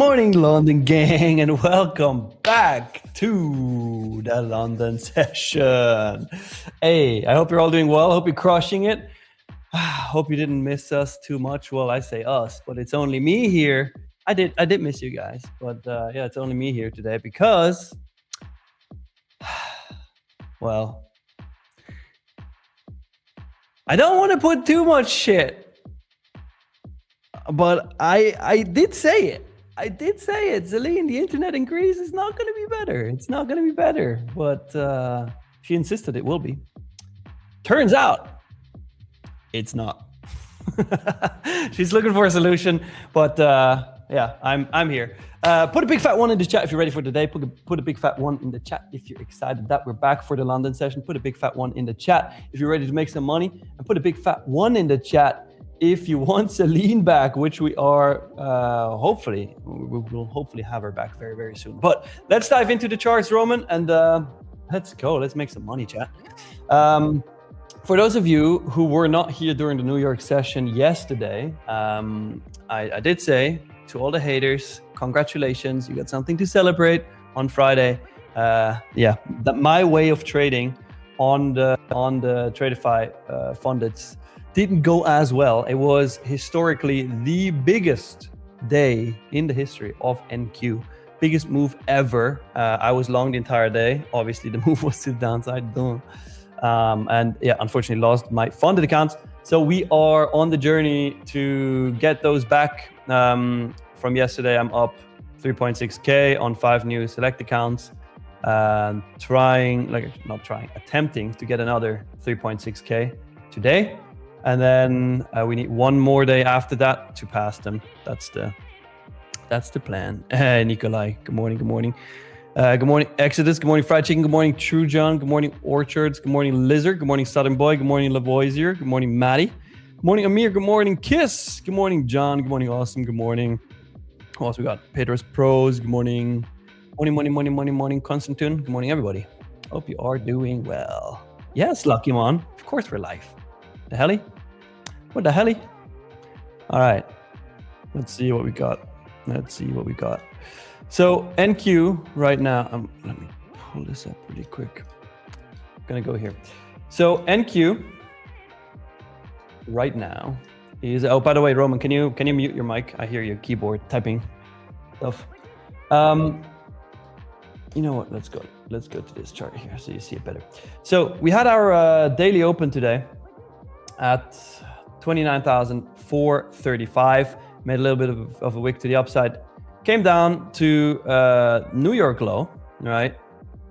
morning, London gang, and welcome back to the London session. Hey, I hope you're all doing well. Hope you're crushing it. Hope you didn't miss us too much. Well, I say us, but it's only me here. I did miss you guys, but yeah, it's only me here today because, well, I don't want to put too much shit, but I did say it. I did say it, Celine, the internet in Greece is not going to be better. It's not going to be better, but she insisted it will be. Turns out, it's not. She's looking for a solution, but yeah, I'm here. Put a big fat one in the chat if you're ready for today. Put a big fat one in the chat if you're excited that we're back for the London session. Put a big fat one in the chat if you're ready to make some money, and put a big fat one in the chat if you want Celine back, which we are hopefully, we will hopefully have her back very, very soon. But let's dive into the charts, Roman, and let's go. Let's make some money, chat. For those of you who were not here during the New York session yesterday, I did say to all the haters, congratulations, you got something to celebrate on Friday. Yeah, my way of trading on the Tradeify fundeds didn't go as well. It was historically the biggest day in the history of NQ. Biggest move ever. I was long the entire day. Obviously, the move was to the downside. And yeah, unfortunately lost my funded accounts. So we are on the journey to get those back. From yesterday, I'm up 3.6K on 5 new select accounts. Attempting to get another 3.6K today. And then we need one more day after that to pass them. That's the plan. Hey, Nikolai, good morning, good morning. Good morning, Exodus. Good morning, Fried Chicken. Good morning, True John. Good morning, Orchards. Good morning, Lizard. Good morning, Southern Boy. Good morning, Lavoisier. Good morning, Maddie. Good morning, Amir. Good morning, Kiss. Good morning, John. Good morning, Awesome. Good morning. Who else we got? Pedro's Pros. Good morning. Morning, Constantine. Good morning, everybody. Hope you are doing well. Yes, Lucky Mon. Of course we're live. The helly? What the helly? All right. Let's see what we got. So NQ right now, let me pull this up really quick. I'm gonna go here. So NQ right now is, oh, by the way, Roman, can you mute your mic? I hear your keyboard typing stuff. You know what, let's go to this chart here so you see it better. So we had our daily open today at 29,435, made a little bit of a wick to the upside. Came down to New York low, right?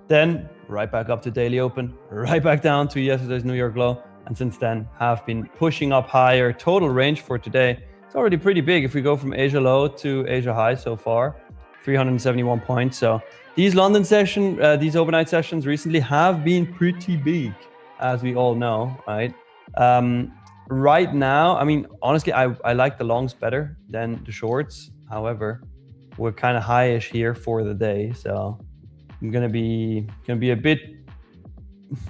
Then right back up to daily open, right back down to yesterday's New York low. And since then have been pushing up higher. Total range for today, it's already pretty big. If we go from Asia low to Asia high so far, 371 points. So these London session, these overnight sessions recently have been pretty big, as we all know, right? Right now, I mean, honestly, I like the longs better than the shorts. However, we're kind of highish here for the day, so I'm gonna be a bit,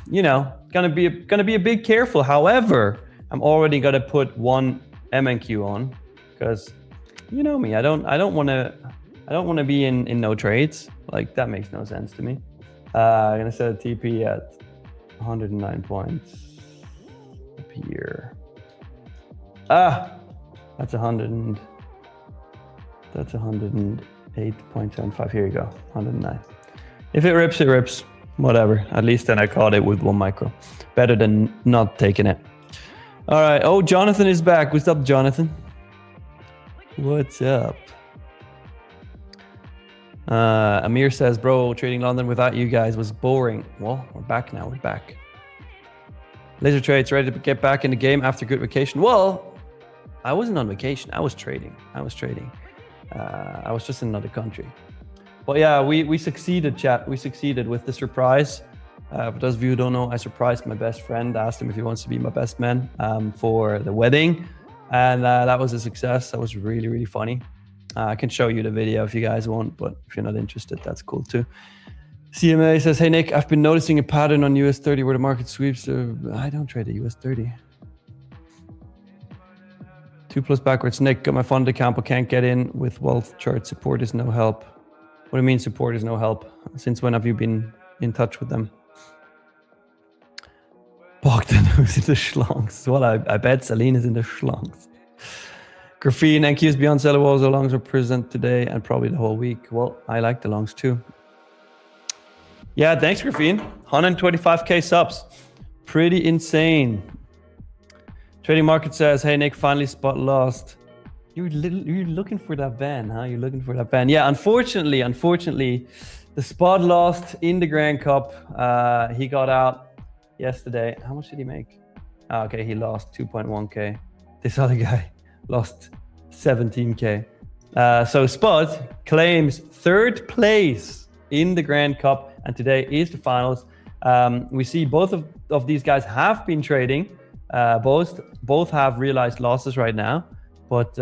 you know, gonna be a bit careful. However, I'm already gonna put one MNQ on because you know me, I don't want to be in no trades. Like that makes no sense to me. I'm gonna set a TP at 109 points up here. That's 108.75. Here you go, 109. If it rips, it rips. Whatever. At least then I caught it with 1 micro. Better than not taking it. All right. Oh, Jonathan is back. What's up, Jonathan? What's up? Amir says, bro, trading London without you guys was boring. Well, we're back now. We're back. Laser Trades ready to get back in the game after good vacation. Well, I wasn't on vacation. I was trading. I was just in another country. But yeah, we succeeded, chat. We succeeded with the surprise. For those of you who don't know, I surprised my best friend, asked him if he wants to be my best man for the wedding. And that was a success. That was really, really funny. I can show you the video if you guys want, but if you're not interested, that's cool too. CMA says, hey Nick, I've been noticing a pattern on US 30 where the market sweeps. I don't trade the US 30. 2+ backwards. Nick, got my funded account, but can't get in with wealth chart. Support is no help. What do you mean support is no help? Since when have you been in touch with them? Bogdan, who's in the schlongs? Well, I bet Celine is in the schlongs. Graphene, NQs beyond seller walls. The longs are present today and probably the whole week. Well, I like the longs too. Yeah, thanks, Graphene. 125k subs. Pretty insane. Trading Market says, hey, Nick, finally spot lost. You're looking for that van, huh? You're looking for that van. Yeah, unfortunately, the spot lost in the Grand Cup. He got out yesterday. How much did he make? Oh, okay, he lost 2.1k. This other guy lost 17k. So Spot claims 3rd place in the Grand Cup, and today is the finals. We see both of these guys have been trading. Both have realized losses right now, but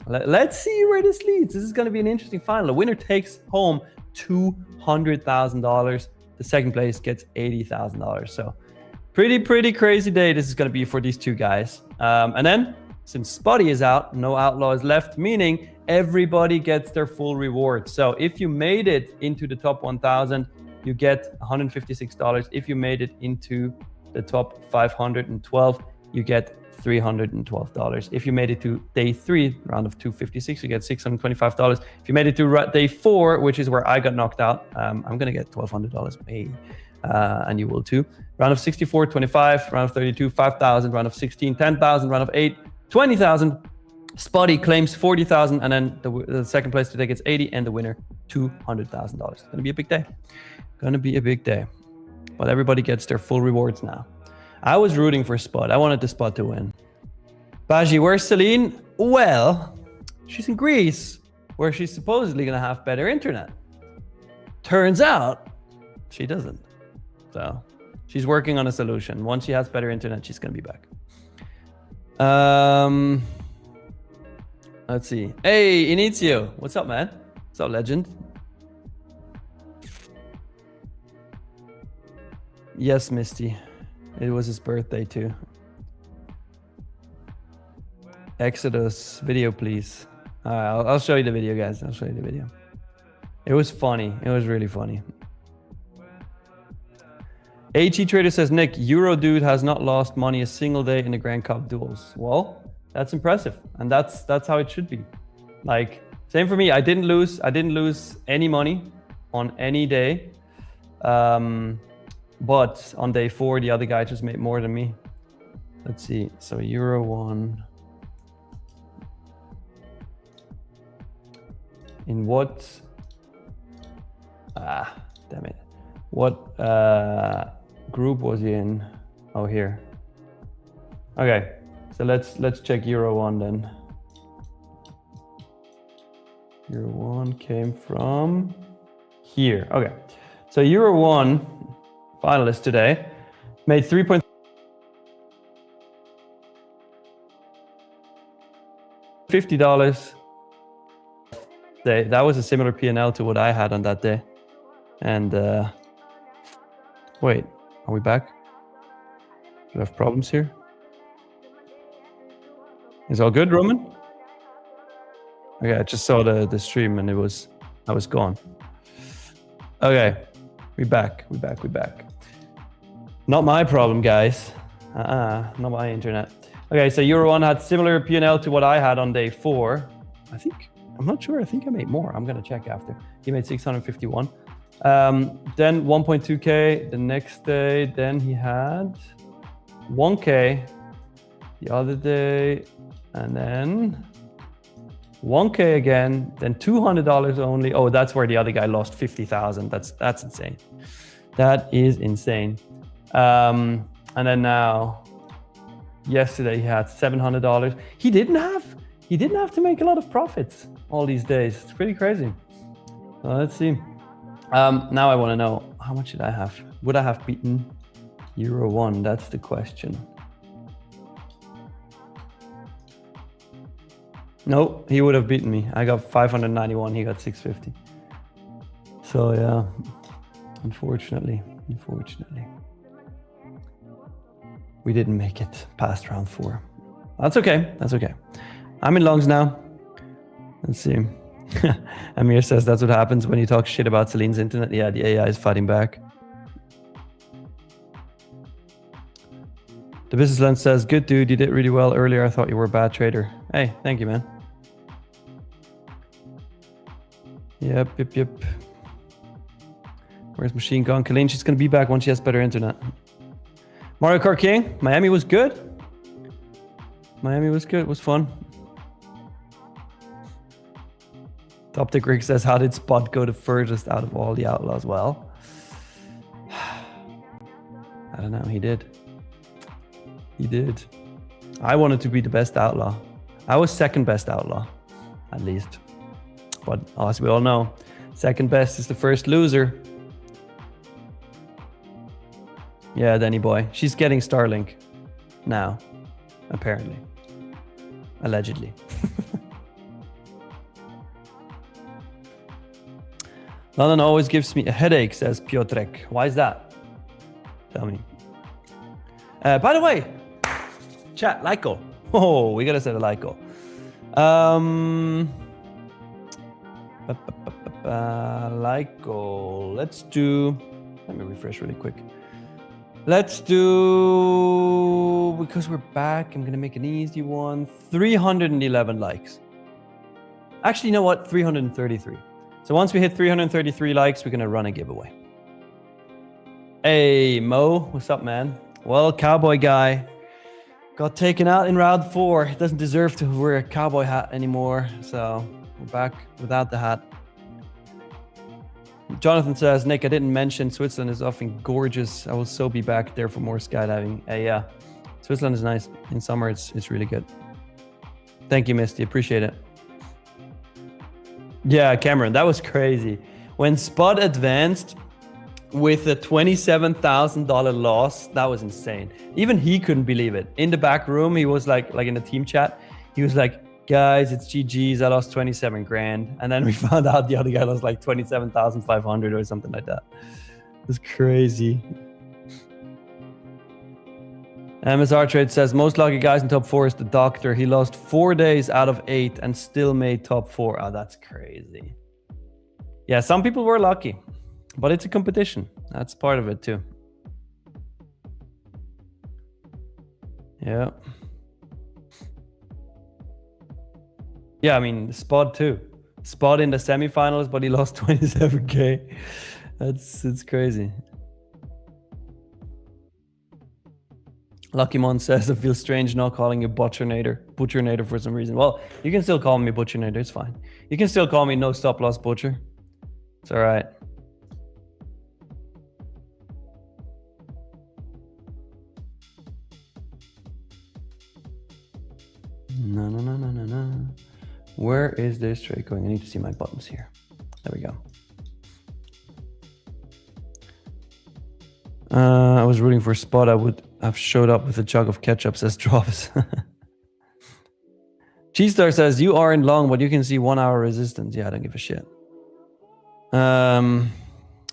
let's see where this leads. This is going to be an interesting final. The winner takes home $200,000. The second place gets $80,000. So pretty crazy day this is going to be for these two guys. And then since Spotty is out, no outlaw is left, meaning everybody gets their full reward. So if you made it into the top 1,000, you get $156. If you made it into the top 512, you get $312. If you made it to day 3, round of 256, you get $625. If you made it to day 4, which is where I got knocked out, I'm gonna get $1,200. Hey, and you will too. Round of 64, 25. Round of 32, 5,000. Round of 16, 10,000. Round of 8, 20,000. Spotty claims 40,000, and then the second place today gets 80, and the winner $200,000. It's gonna be a big day. Gonna be a big day. But everybody gets their full rewards now. I was rooting for Spot. I wanted the Spot to win. Baji, where's Celine? Well, she's in Greece, where she's supposedly going to have better internet. Turns out, she doesn't. So, she's working on a solution. Once she has better internet, she's going to be back. Let's see. Hey, Inizio. What's up, man? What's up, legend? Yes, Misty. It was his birthday too. Exodus video, please. I'll show you the video, guys. I'll show you the video. It was funny. It was really funny. HE Trader says, Nick, Euro dude has not lost money a single day in the Grand Cup duels. Well, that's impressive, and that's how it should be. Like, same for me. I didn't lose any money on any day. But on day 4, the other guy just made more than me. Let's see. So Euro 1. In what? Damn it. What group was he in? Oh, here. Okay. So let's check Euro 1 then. Euro 1 came from here. Okay. So Euro 1 finalist today made $3.50. That was a similar P&L to what I had on that day. And wait, are we back? Do we have problems here? Is all good, Roman? Okay, I just saw the stream and I was gone. Okay, we back. Not my problem, guys. Not my internet. Okay, so Euro 1 had similar P&L to what I had on day 4. I'm not sure. I think I made more. I'm gonna check after. He made 651. Then 1.2k the next day. Then he had 1k the other day, and then 1k again. Then $200 only. Oh, that's where the other guy lost 50,000. That's insane. That is insane. And then now, yesterday he had $700. He didn't have to make a lot of profits all these days. It's pretty crazy. So let's see. Now I want to know, how much did I have? Would I have beaten Euro 1? That's the question. No, he would have beaten me. I got 591. He got 650. So yeah, unfortunately, we didn't make it past round 4. That's okay. That's okay. I'm in longs now. Let's see. Amir says that's what happens when you talk shit about Celine's internet. Yeah, the AI is fighting back. The business lens says, good dude, you did really well earlier. I thought you were a bad trader. Hey, thank you, man. Yep. Where's Machine gone? Celine, she's going to be back once she has better internet. Mario Kart King, Miami was good. It was fun. Optic Rick says, how did Spot go the furthest out of all the outlaws? Well, I don't know. He did. I wanted to be the best outlaw. I was second best outlaw, at least. But as we all know, second best is the first loser. Yeah, Danny boy. She's getting Starlink now, apparently. Allegedly. London always gives me a headache, says Piotrek. Why is that? Tell me. By the way, chat, Lyco. Oh, we gotta set a Lyco. Lyco. Let's do. Let me refresh really quick. Let's do, because we're back, I'm gonna make an easy one. 311 likes. Actually, you know what? 333. So once we hit 333 likes, we're gonna run a giveaway. Hey, Mo, what's up, man? Well, cowboy guy got taken out in round 4. He doesn't deserve to wear a cowboy hat anymore. So we're back without the hat. Jonathan says, Nick, I didn't mention Switzerland is often gorgeous. I will so be back there for more skydiving. Yeah, Switzerland is nice. In summer, it's really good. Thank you, Misty. Appreciate it. Yeah, Cameron, that was crazy. When Spot advanced with a $27,000 loss, that was insane. Even he couldn't believe it. In the back room, he was like in the team chat, he was like, guys, it's GG's. I lost 27 grand. And then we found out the other guy lost like 27,500 or something like that. It was crazy. MSR Trade says, most lucky guys in top 4 is the doctor. He lost 4 days out of 8 and still made top 4. Oh, that's crazy. Yeah, some people were lucky, but it's a competition. That's part of it too. Yeah. Yeah, I mean, Spot too. Spot in the semifinals, but he lost 27K. It's crazy. Lucky Mon says, I feel strange not calling you Butchernator for some reason. Well, you can still call me Butchernator, it's fine. You can still call me No Stop Loss Butcher. It's all right. No. Where is this trade going? I need to see my buttons here. There we go. I was rooting for Spot. I would have showed up with a jug of ketchup, says Drops. Cheese Star says, you are in long, but you can see 1 hour resistance. Yeah, I don't give a shit.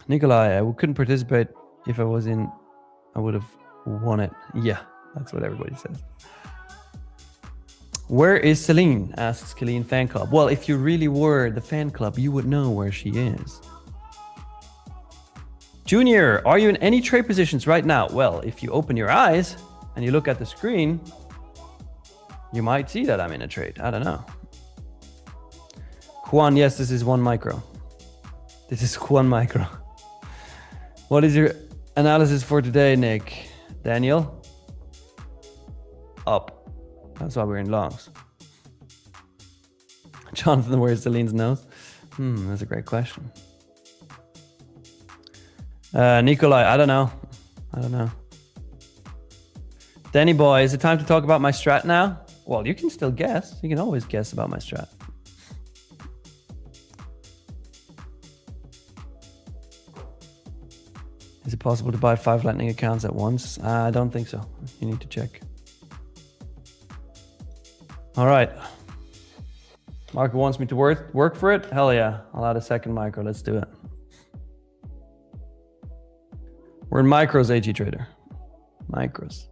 Nikolai, I couldn't participate. If I was in, I would have won it. Yeah, that's what everybody says. Where is Celine? Asks Celine Fan Club. Well, if you really were the fan club, you would know where she is. Junior, are you in any trade positions right now? Well, if you open your eyes and you look at the screen, you might see that I'm in a trade. I don't know. Juan, yes, this is 1 micro. This is 1 micro. What is your analysis for today, Nick? Daniel? Up. That's why we're in longs. Jonathan, where's Celine's nose? That's a great question. Nikolai, I don't know. Danny boy, is it time to talk about my strat now? Well, you can still guess. You can always guess about my strat. Is it possible to buy 5 Lightning accounts at once? I don't think so. You need to check. All right. Marco wants me to work for it? Hell yeah. I'll add a second micro. Let's do it. We're in micros, AG Trader. Micros.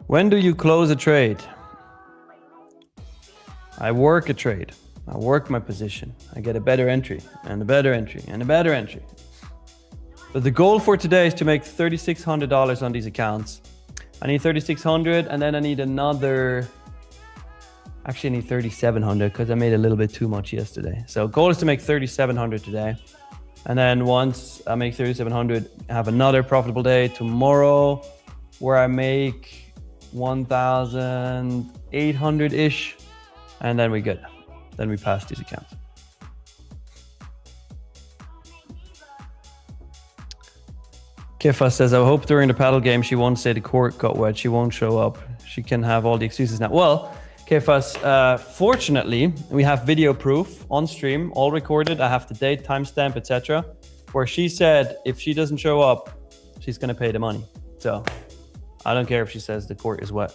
When do you close a trade? I work a trade. I work my position. I get a better entry and a better entry and a better entry. But the goal for today is to make $3,600 on these accounts. I need 3,600 and then I need another, actually I need 3,700 because I made a little bit too much yesterday. So goal is to make 3,700 today. And then once I make 3,700, I have another profitable day tomorrow where I make 1,800-ish. And then we good. Then we pass these accounts. Kifa says, I hope during the paddle game she won't say the court got wet. She won't show up. She can have all the excuses now. Well, Kifas, fortunately, we have video proof on stream, all recorded. I have the date, timestamp, etc. Where she said if she doesn't show up, she's going to pay the money. So I don't care if she says the court is wet.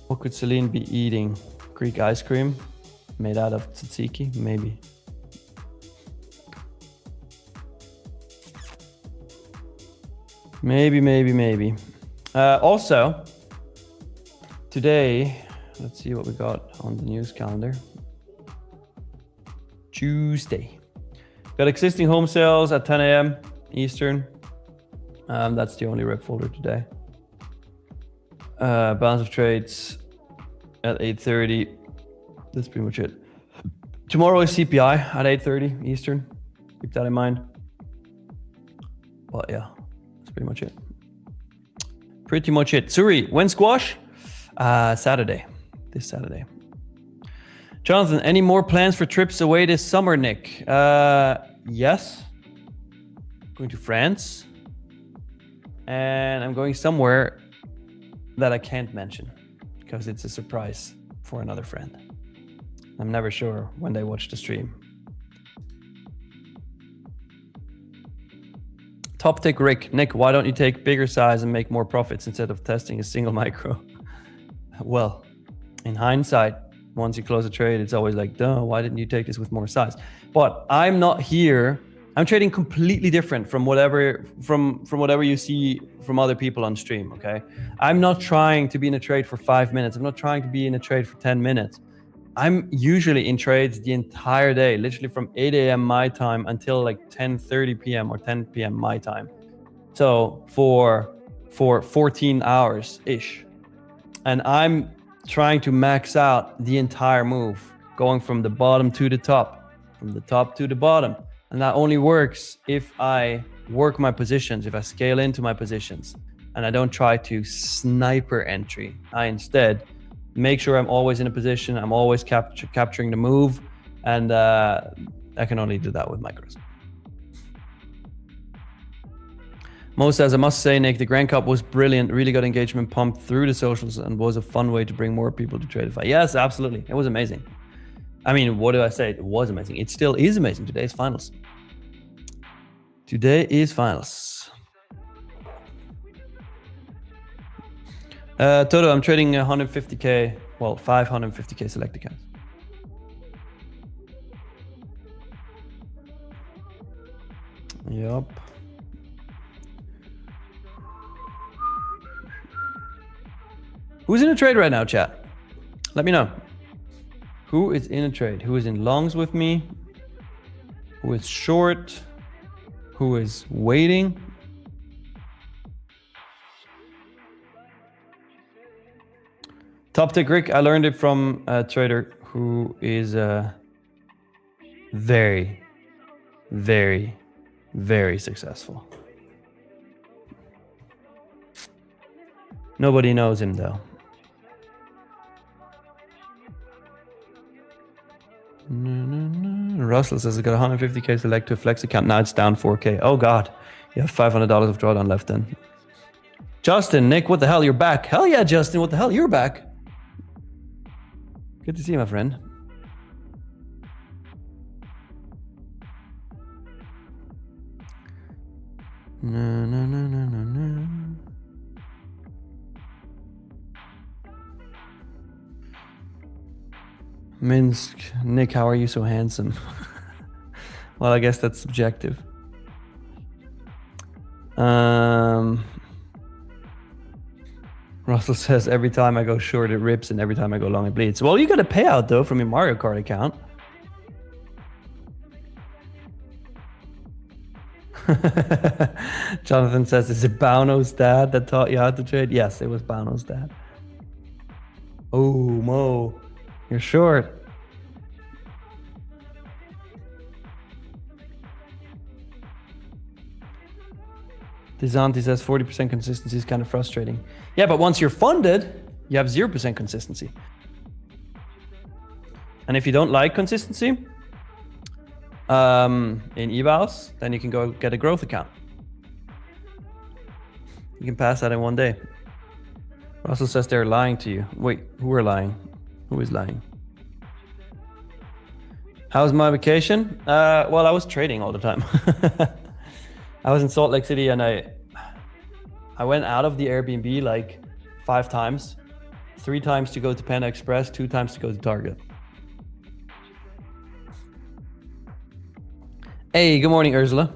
What could Celine be eating? Greek ice cream made out of tzatziki? Maybe. Maybe. Also, today, let's see what we got on the news calendar. Tuesday. Got existing home sales at 10 a.m. Eastern. That's the only rep folder today. Balance of trades at 8:30. That's pretty much it. Tomorrow is CPI at 8:30 Eastern. Keep that in mind. But yeah, that's pretty much it. Suri, when squash? Saturday. This Saturday. Jonathan, any more plans for trips away this summer, Nick? Yes. Going to France. And I'm going somewhere that I can't mention because it's a surprise for another friend. I'm never sure when they watch the stream. Top tick Rick. Nick, why don't you take bigger size and make more profits instead of testing a single micro? Well, in hindsight, once you close a trade, it's always like, duh, why didn't you take this with more size? But I'm not here. I'm trading completely different from whatever you see from other people on stream, okay? I'm not trying to be in a trade for 5 minutes. I'm not trying to be in a trade for 10 minutes. I'm usually in trades the entire day, literally from 8 a.m. my time until like 10:30 p.m. or 10 p.m. my time. So for 14 hours-ish. And I'm trying to max out the entire move, going from the bottom to the top, from the top to the bottom. And that only works if I work my positions, if I scale into my positions, and I don't try to sniper entry. I instead make sure I'm always in a position, I'm always capturing the move, and I can only do that with micros. Mo says, I must say, Nick, the Grand Cup was brilliant, really got engagement pumped through the socials and was a fun way to bring more people to Tradeify. Yes, absolutely. It was amazing. I mean, what do I say? It was amazing. It still is amazing. Today's finals. Today is finals. Toto, I'm trading 150K, well, 550K select accounts. Yup. Who's in a trade right now, chat? Let me know. Who is in a trade? Who is in longs with me? Who is short? Who is waiting? Top tick Rick, I learned it from a trader who is very, very, very successful. Nobody knows him though. Russell says I got 150K select to a flex account. Now it's down 4K. Oh God, you have $500 of drawdown left then. Justin, Nick, what the hell? You're back. Hell yeah, Justin, what the hell? You're back. Good to see you, my friend. No. Minsk, Nick, how are you so handsome? Well, I guess that's subjective. Russell says every time I go short it rips and every time I go long it bleeds. Well, you got a payout though from your Mario Kart account. Jonathan says, is it Bauno's dad that taught you how to trade? Yes, it was Bauno's dad. Oh, Mo, you're short. Dizanti says 40% consistency is kind of frustrating. Yeah, but once you're funded, you have 0% consistency. And if you don't like consistency in evals, then you can go get a growth account. You can pass that in one day. Russell says they're lying to you. Wait, who are lying? Who is lying? How's my vacation? Well, I was trading all the time. I was in Salt Lake City and I went out of the Airbnb like 5 times. 3 times to go to Panda Express, 2 times to go to Target. Hey, good morning, Ursula.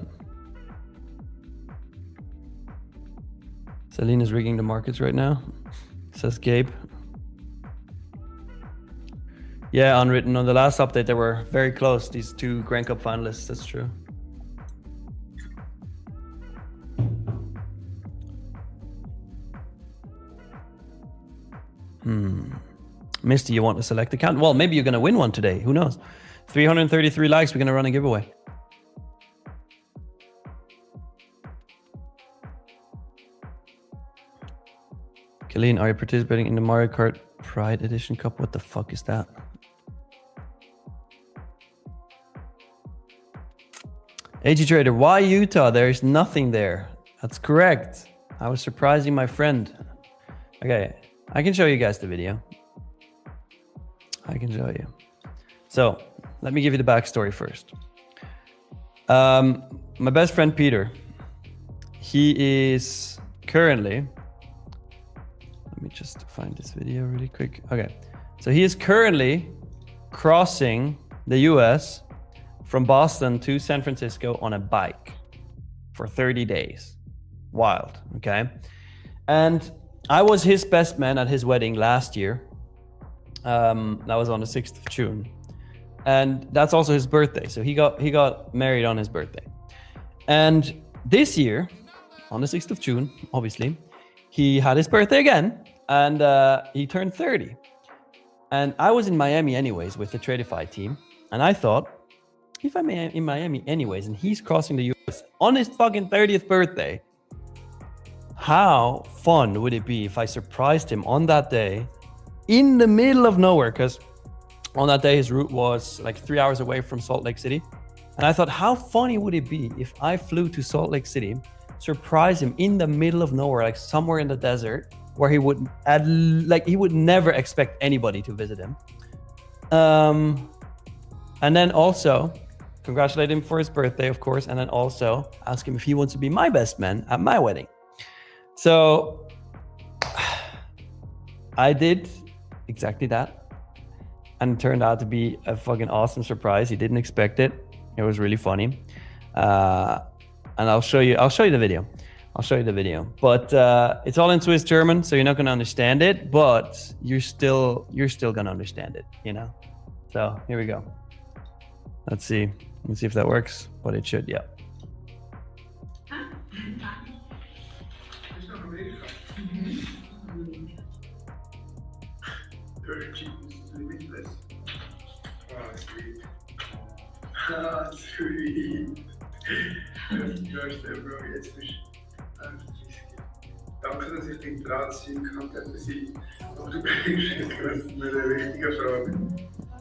Celine is rigging the markets right now, says Gabe. Yeah, unwritten. On the last update, they were very close, these 2 Grand Cup finalists, that's true. Misty, you want to select account? Well, maybe you're going to win one today. Who knows? 333 likes. We're going to run a giveaway. Celine, are you participating in the Mario Kart Pride Edition Cup? What the fuck is that? AG Trader, why Utah? There is nothing there. That's correct. I was surprising my friend. Okay, I can show you guys the video. I can show you. So let me give you the backstory first. My best friend Peter, he is currently, let me just find this video really quick. Okay, so he is currently crossing the US from Boston to San Francisco on a bike for 30 days. Wild, okay? And I was his best man at his wedding last year. That was on the 6th of June. And that's also his birthday. So he got married on his birthday. And this year, on the 6th of June, obviously, he had his birthday again and he turned 30. And I was in Miami anyways with the Tradeify team. And I thought, if I'm in Miami anyways and he's crossing the US on his fucking 30th birthday, how fun would it be if I surprised him on that day in the middle of nowhere? Because on that day, his route was like 3 hours away from Salt Lake City. And I thought, how funny would it be if I flew to Salt Lake City, surprise him in the middle of nowhere, like somewhere in the desert, where he would never expect anybody to visit him. And then also congratulate him for his birthday, of course, and then also ask him if he wants to be my best man at my wedding. So I did exactly that, and it turned out to be a fucking awesome surprise. He didn't expect it. It was really funny. And I'll show you the video. But it's all in Swiss German, so you're not going to understand it, but you're still going to understand it, you know? So here we go. Let's see if that works, but it should, yeah. Limitless. Oh, sweet. Ah, sweet. Ja, Bro, jetzt bist du. Danke, dass ich dich dran sein konnte. Aber du bringst jetzt eine richtige Frage.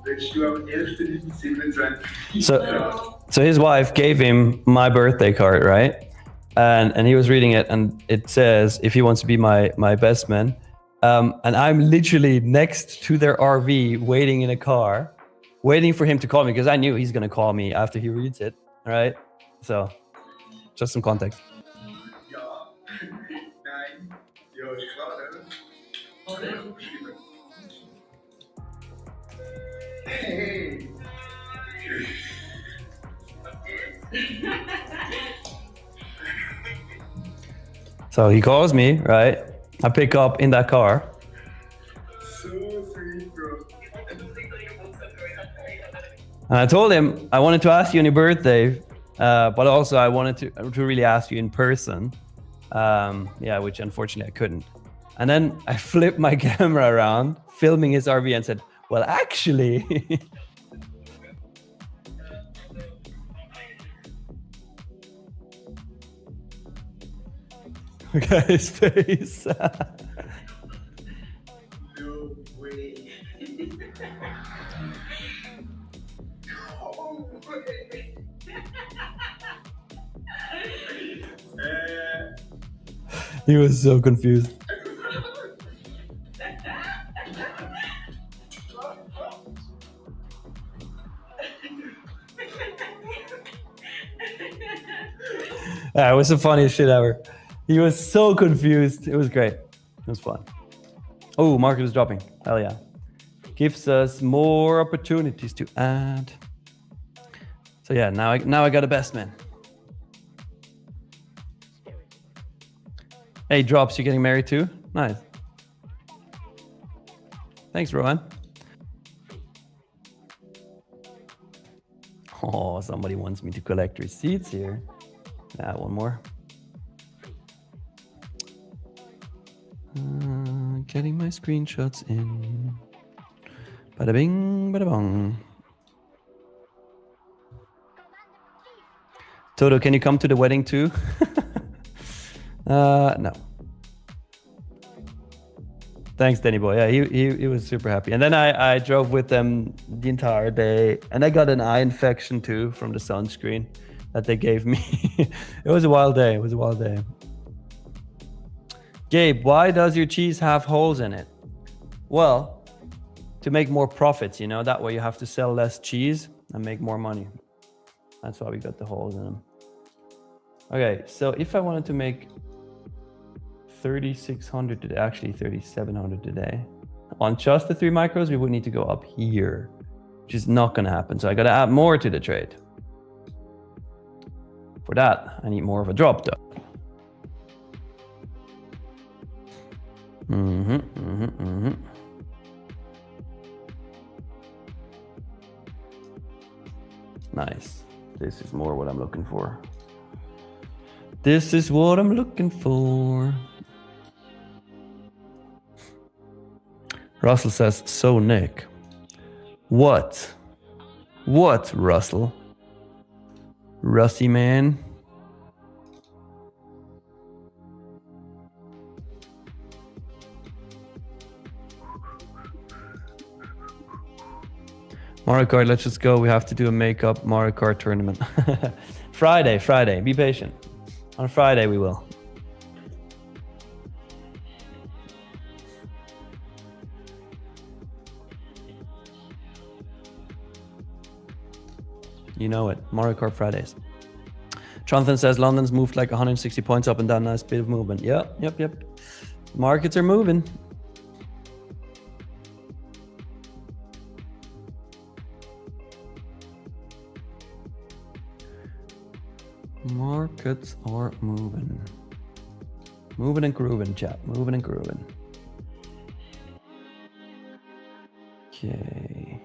Willst du am 11.27. So his wife gave him my birthday card, right? And he was reading it, and it says if he wants to be my best man. And I'm literally next to their RV, waiting in a car, waiting for him to call me, because I knew he's going to call me after he reads it, right? So, just some context. Ja, nein, ja, ist klar, oder? Okay. Hey! So he calls me, right? I pick up in that car. So sweet, bro. And I told him I wanted to ask you on your birthday, but also I wanted to really ask you in person. Yeah, which unfortunately I couldn't. And then I flipped my camera around, filming his RV, and said, well, actually... Look at his face. No way. No way. He was so confused. It was the funniest shit ever. He was so confused. It was great. It was fun. Oh, market is dropping. Hell yeah. Gives us more opportunities to add. So yeah, now I got a best man. Hey, Drops, you getting married too? Nice. Thanks, Rowan. Oh, somebody wants me to collect receipts here. Yeah, one more. Getting my screenshots in. Bada bing, bada bong. Toto, can you come to the wedding too? No. Thanks, Danny boy. Yeah, he was super happy. And then I drove with them the entire day, and I got an eye infection too from the sunscreen that they gave me. It was a wild day. It was a wild day. Gabe, why does your cheese have holes in it? Well, to make more profits, you know, that way you have to sell less cheese and make more money. That's why we got the holes in them. Okay, so if I wanted to make 3,600 today, actually 3,700 today, on just the 3 micros, we would need to go up here, which is not gonna happen. So I gotta add more to the trade. For that, I need more of a drop though. Nice. This is more what I'm looking for. This is what I'm looking for. Russell says, so Nick. What? What, Russell? Rusty man? Mario Kart, let's just go. We have to do a makeup Mario Kart tournament. Friday. Be patient. On Friday we will. You know it. Mario Kart Fridays. Jonathan says London's moved like 160 points up and down. Nice bit of movement. Yep. Markets are moving. Markets are moving. Moving and grooving, chat. Moving and grooving. Okay.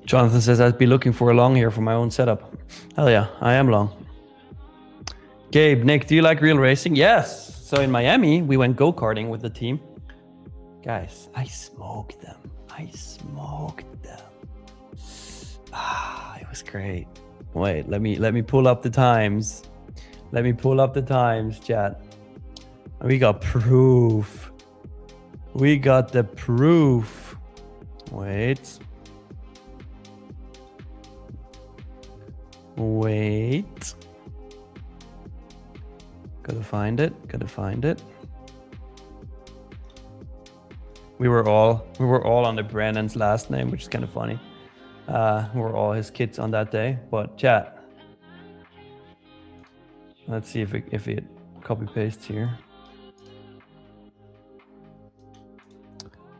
Jonathan says I'd be looking for a long here for my own setup. Hell yeah, I am long. Gabe, Nick, do you like real racing? Yes. So in Miami, we went go-karting with the team. Guys, I smoked them. It was great. Wait, let me pull up the times. Let me pull up the times, chat. We got proof. We got the proof. Wait. Gotta find it. We were all under Brandon's last name, which is kind of funny. We were all his kids on that day. But chat, let's see if it copy paste here.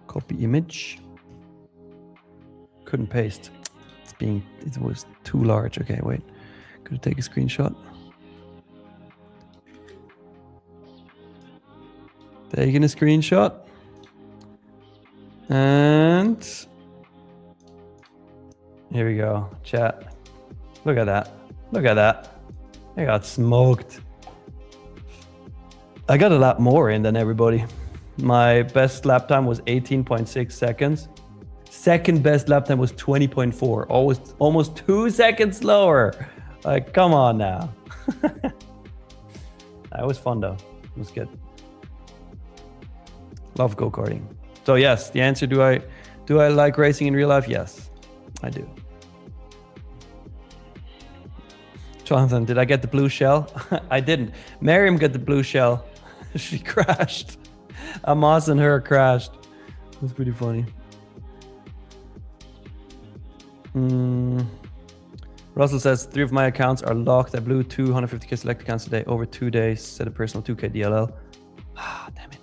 Copy image. Couldn't paste. It was too large. Okay, wait. Could I take a screenshot? Taking a screenshot. And here we go. Chat. Look at that. Look at that. I got smoked. I got a lot more in than everybody. My best lap time was 18.6 seconds. Second best lap time was 20.4. Almost 2 seconds slower. Like, come on now. That was fun though. It was good. Love go-karting. So yes, the answer, do I like racing in real life? Yes, I do. Jonathan, did I get the blue shell? I didn't. Miriam got the blue shell. She crashed. Amos and her crashed. It was pretty funny. Russell says 3 of my accounts are locked. I blew 250k select accounts today over 2 days. Set a personal 2k DLL. Ah, damn it.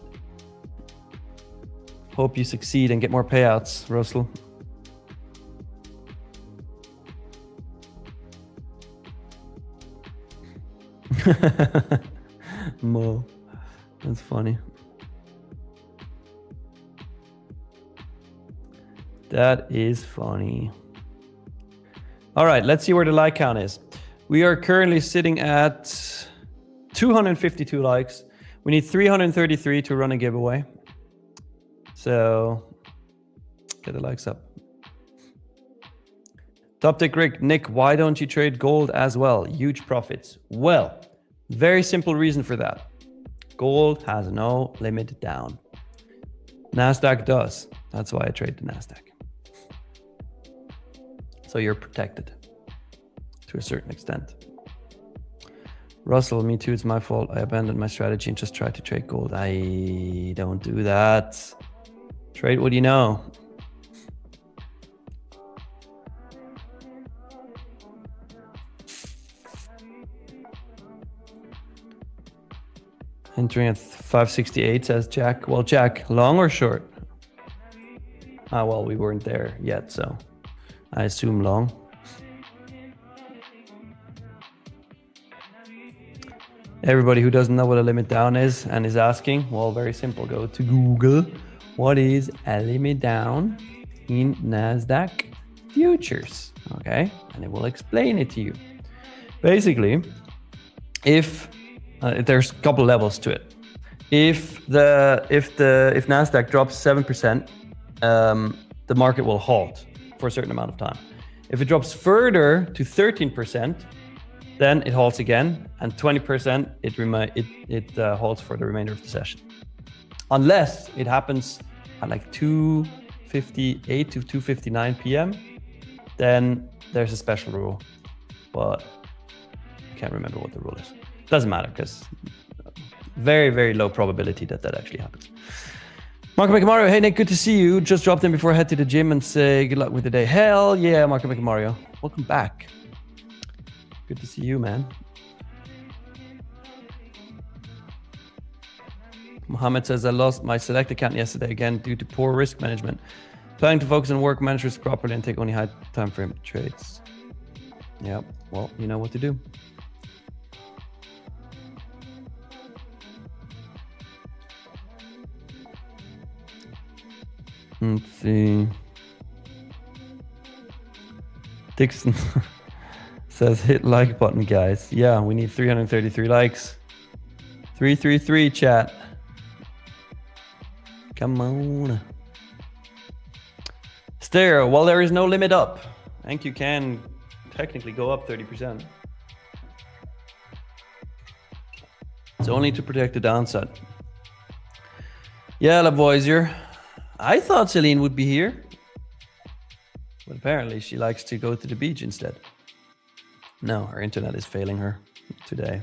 Hope you succeed and get more payouts, Russell. Mo. That's funny. That is funny. All right, let's see where the like count is. We are currently sitting at 252 likes. We need 333 to run a giveaway. So get the likes up. Top Tick Rick, Nick, why don't you trade gold as well? Huge profits. Well, very simple reason for that. Gold has no limit down. NASDAQ does. That's why I trade the NASDAQ. So you're protected to a certain extent. Russell, me too, it's my fault. I abandoned my strategy and just tried to trade gold. I don't do that. Trade what you know. Entering at 568, says Jack. Well, Jack, long or short? Ah, well, we weren't there yet, so I assume long. Everybody who doesn't know what a limit down is and is asking, well, very simple. Go to Google. What is a limit down in NASDAQ futures? Okay, and it will explain it to you. Basically, if there's a couple levels to it. If NASDAQ drops 7%, the market will halt for a certain amount of time. If it drops further to 13%, then it halts again, and 20% it halts for the remainder of the session. Unless it happens at like 2:58 to 2:59 p.m., then there's a special rule, but I can't remember what the rule is. Doesn't matter, because very, very low probability that actually happens. Marco Mario, hey Nick, good to see you. Just dropped in before I head to the gym and say good luck with the day. Hell yeah, Marco Mario. Welcome back. Good to see you, man. Mohammed says, I lost my select account yesterday again due to poor risk management. Planning to focus on work, manage risk properly, and take only high time frame trades. Yeah, well, you know what to do. Let's see. Dixon says, hit like button, guys. Yeah, we need 333 likes. 333, chat. Come on. Stereo, well, there is no limit up. I think you can technically go up 30%. It's only to protect the downside. Yeah, Lavoisier. I thought Celine would be here, but apparently she likes to go to the beach instead. No, her internet is failing her today.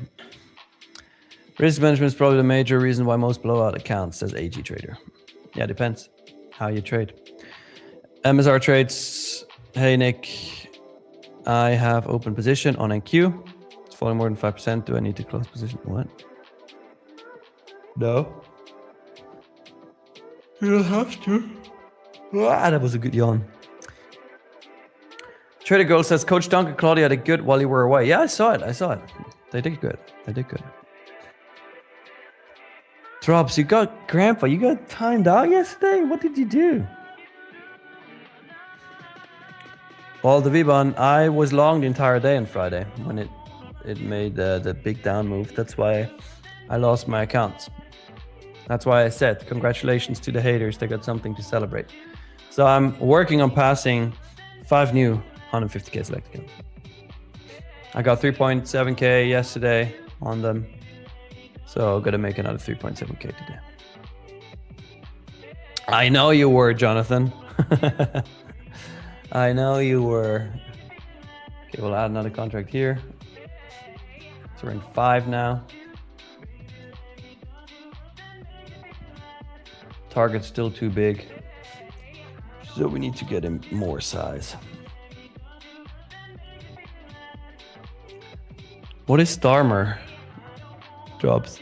Risk management is probably the major reason why most blowout accounts, says AG Trader. Yeah, depends how you trade. MSR trades. Hey Nick, I have open position on NQ. It's falling more than 5%. Do I need to close position? What? No. You don't have to. Ah, that was a good yawn. Trader Girl says, Coach Dunk and Claudia did good while you were away. Yeah, I saw it. They did good. Drops, you got Grandpa, you got timed out yesterday? What did you do? Well, the V-Bond, I was long the entire day on Friday when it made the big down move. That's why I lost my accounts. That's why I said congratulations to the haters. They got something to celebrate. So I'm working on passing 5 new 150k select accounts. I got 3.7k yesterday on them. So I'm gonna make another 3.7k today. I know you were, Jonathan. I know you were. Okay, we'll add another contract here. So we're in 5 now. Target's still too big. So we need to get him more size. What is Starmer? Drops.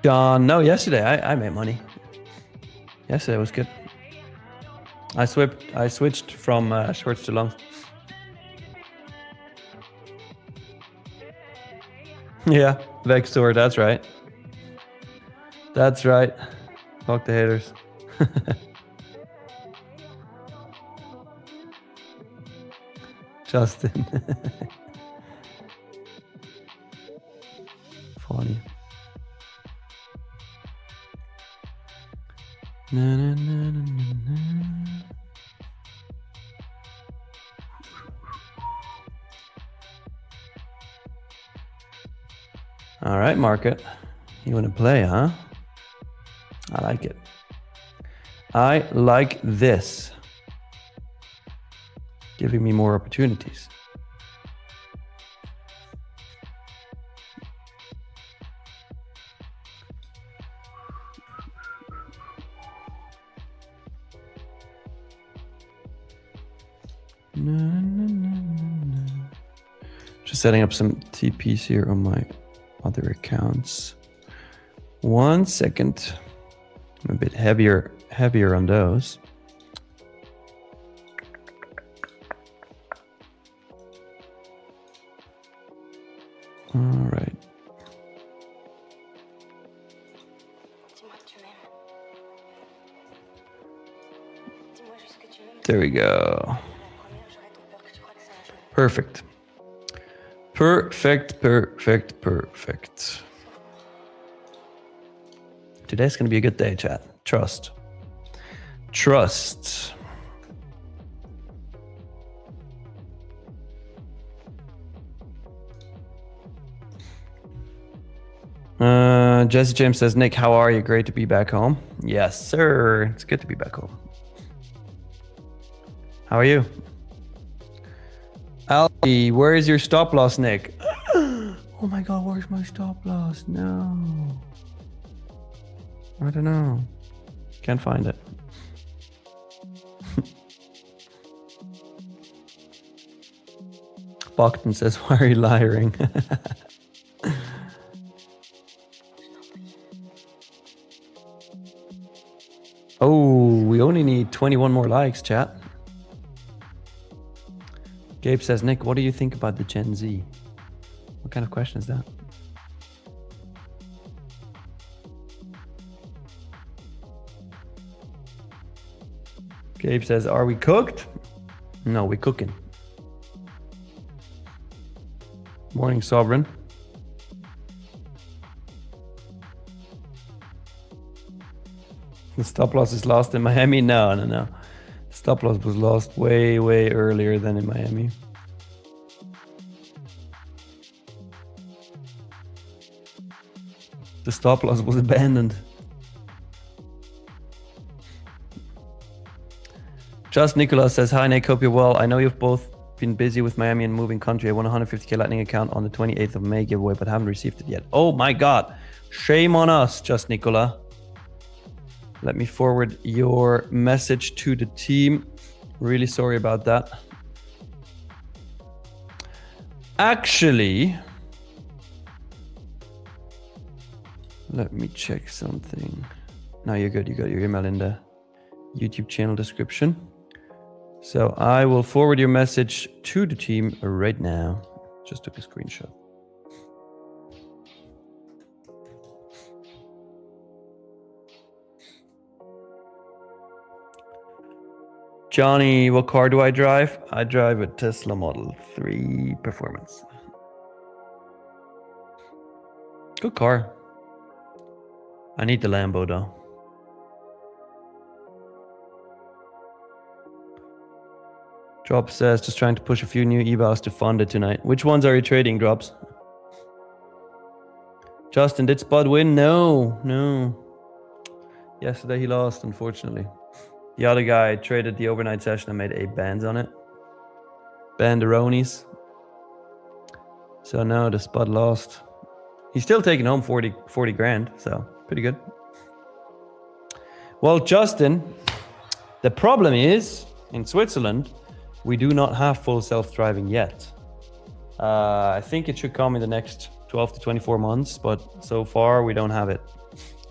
John, no, yesterday I made money. Yesterday was good. I switched from shorts to longs. Yeah, Vextor, that's right. That's right. Fuck the haters. Justin. Funny. Na, na, na, na, na, na. All right, market. You want to play, huh? I like it. I like this. Giving me more opportunities. Na, na, na, na. Just setting up some TPs here on my other accounts. 1 second. I'm a bit heavier on those. All right. There we go. Perfect. Perfect. Today's gonna be a good day, chat. Trust. Jesse James says, Nick, how are you? Great to be back home. Yes, sir. It's good to be back home. How are you? Alfie, where is your stop loss, Nick? Oh my God, where's my stop loss? No. I don't know. Can't find it. Bogdan says, why are you lying? Oh, we only need 21 more likes, chat. Gabe says, Nick, what do you think about the Gen Z? What kind of question is that? Gabe says, are we cooked? No, we're cooking. Morning, Sovereign. The stop loss is lost in Miami? No. The stop loss was lost way earlier than in Miami. The stop loss was abandoned. Just Nicolas says, hi Nick, hope you're well. I know you've both been busy with Miami and moving country. I won a 150k Lightning account on the 28th of May giveaway, but haven't received it yet. Oh my God. Shame on us, Just Nicola. Let me forward your message to the team. Really sorry about that. Actually, Let me check something. No, you're good. You got your email in the YouTube channel description. So I will forward your message to the team right now. Just took a screenshot. Johnny, what car do I drive? I drive a Tesla Model 3 Performance. Good car. I need the Lambo though. Drop says, just trying to push a few new evals to fund it tonight. Which ones are you trading, Drops? Justin, did Spud win? No. Yesterday he lost, unfortunately. The other guy traded the overnight session and made 8 bands on it. Banderonis. So no, the Spud lost. He's still taking home 40 grand, so pretty good. Well, Justin, the problem is, in Switzerland, we do not have full self-driving yet. I think it should come in the next 12 to 24 months, but so far we don't have it,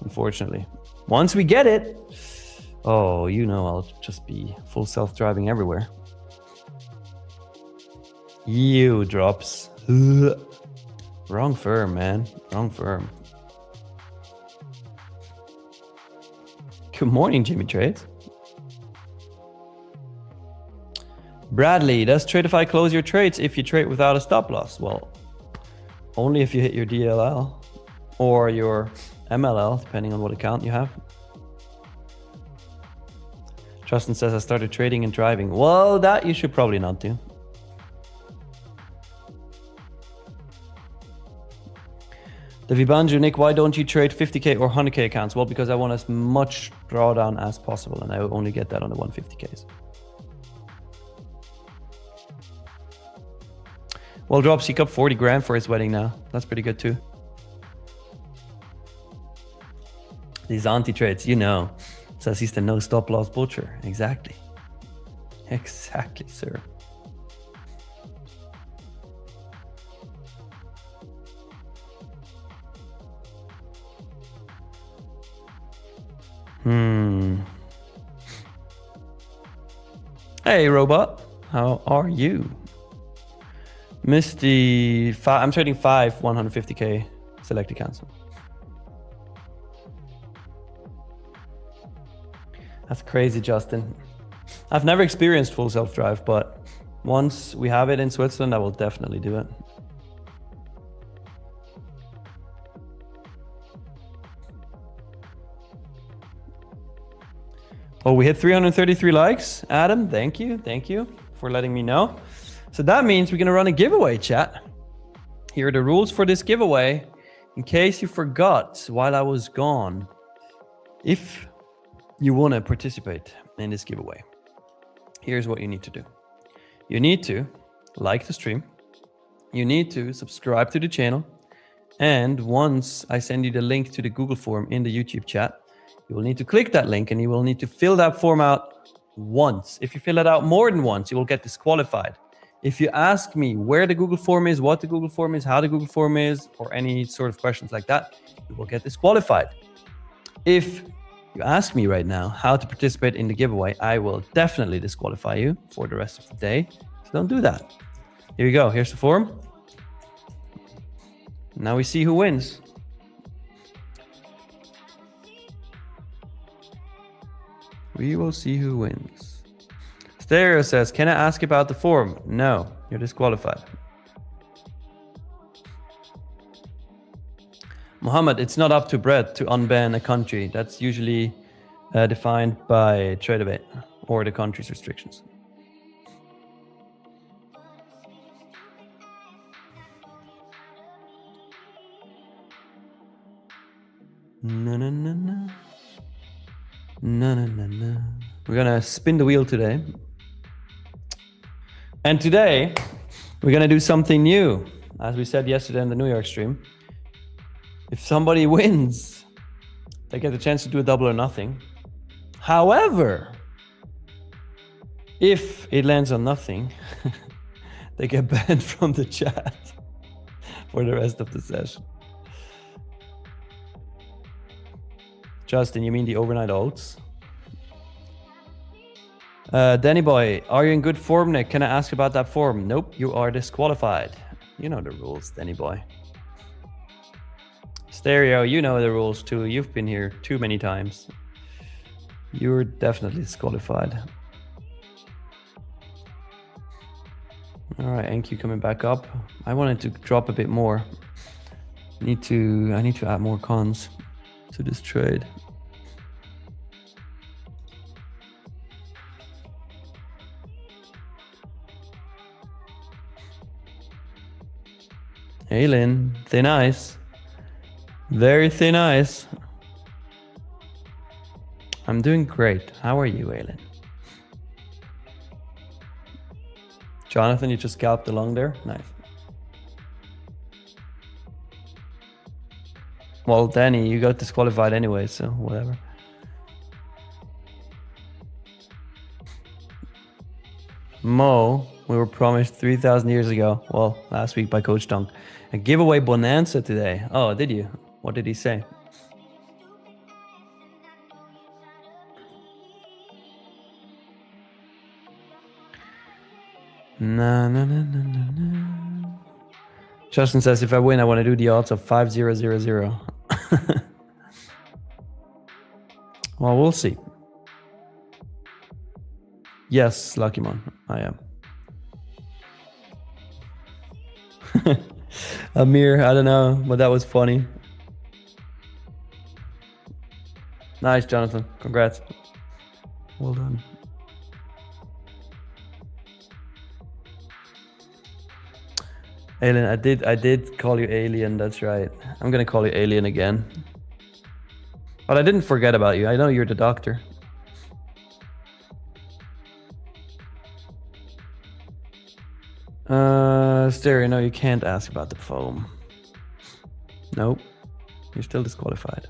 unfortunately. Once we get it, oh, you know, I'll just be full self-driving everywhere. You Drops. Ugh. Wrong firm, man. Wrong firm. Good morning, Jimmy Trades. Bradley, does Tradeify close your trades if you trade without a stop loss? Well, only if you hit your DLL or your MLL, depending on what account you have. Justin says, I started trading and driving. Well, that you should probably not do. The Vibanju, Nick, why don't you trade 50K or 100K accounts? Well, because I want as much drawdown as possible, and I will only get that on the 150Ks. Well, Drops, he got 40 grand for his wedding now. That's pretty good too. These anti-trades, you know. Says he's the no stop loss butcher. Exactly. Exactly, sir. Hey, robot. How are you? Misty, I'm trading 5 150K select accounts. That's crazy, Justin. I've never experienced full self-drive, but once we have it in Switzerland, I will definitely do it. Oh, we hit 333 likes. Adam, thank you. Thank you for letting me know. So that means we're going to run a giveaway, chat. Here are the rules for this giveaway. In case you forgot while I was gone, if you want to participate in this giveaway, here's what you need to do. You need to like the stream. You need to subscribe to the channel. And once I send you the link to the Google form in the YouTube chat, you will need to click that link and you will need to fill that form out once. If you fill it out more than once, you will get disqualified. If you ask me where the Google form is, what the Google form is, how the Google form is, or any sort of questions like that, you will get disqualified. If you ask me right now how to participate in the giveaway, I will definitely disqualify you for the rest of the day. So don't do that. Here you go. Here's the form. Now we see who wins. We will see who wins. Stereo says, can I ask about the form? No, you're disqualified. Mohammed, it's not up to Brett to unban a country. That's usually defined by Tradeify or the country's restrictions. No, no, no, no. No, no, no, no. We're gonna spin the wheel today. And today, we're gonna do something new. As we said yesterday in the New York stream, if somebody wins, they get the chance to do a double or nothing. However, if it lands on nothing, they get banned from the chat for the rest of the session. Justin, you mean the overnight oats? Danny boy, are you in good form, Nick? Can I ask about that form? Nope, you are disqualified. You know the rules, Danny boy. Stereo, you know the rules too. You've been here too many times. You're definitely disqualified. All right, NQ coming back up. I wanted to drop a bit more. I need to add more cons to this trade. Hey Lynn, thin ice. Very thin ice. I'm doing great. How are you, Aylin? Jonathan, you just scalped along there? Nice. Well, Danny, you got disqualified anyway, so whatever. Mo, we were promised 3,000 years ago, well, last week by Coach Dunk, a giveaway bonanza today. Oh, did you? What did he say? No. Justin says, if I win, I want to do the odds of 5000. Well, we'll see. Yes, Luckymon, I am. Amir, I don't know, but that was funny. Nice, Jonathan. Congrats. Well done. Alien, I did call you Alien, that's right. I'm gonna call you Alien again. But I didn't forget about you. I know you're the doctor. Stereo, no, you can't ask about the foam. Nope. You're still disqualified.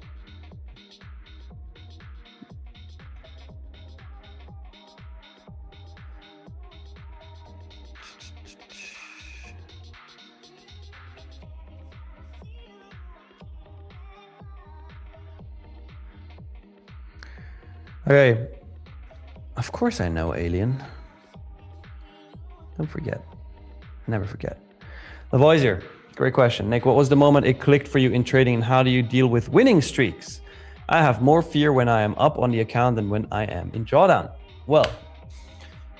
Okay. Of course I know, Alien. Don't forget. Never forget. Lavoisier, great question. Nick, what was the moment it clicked for you in trading and how do you deal with winning streaks? I have more fear when I am up on the account than when I am in drawdown. Well,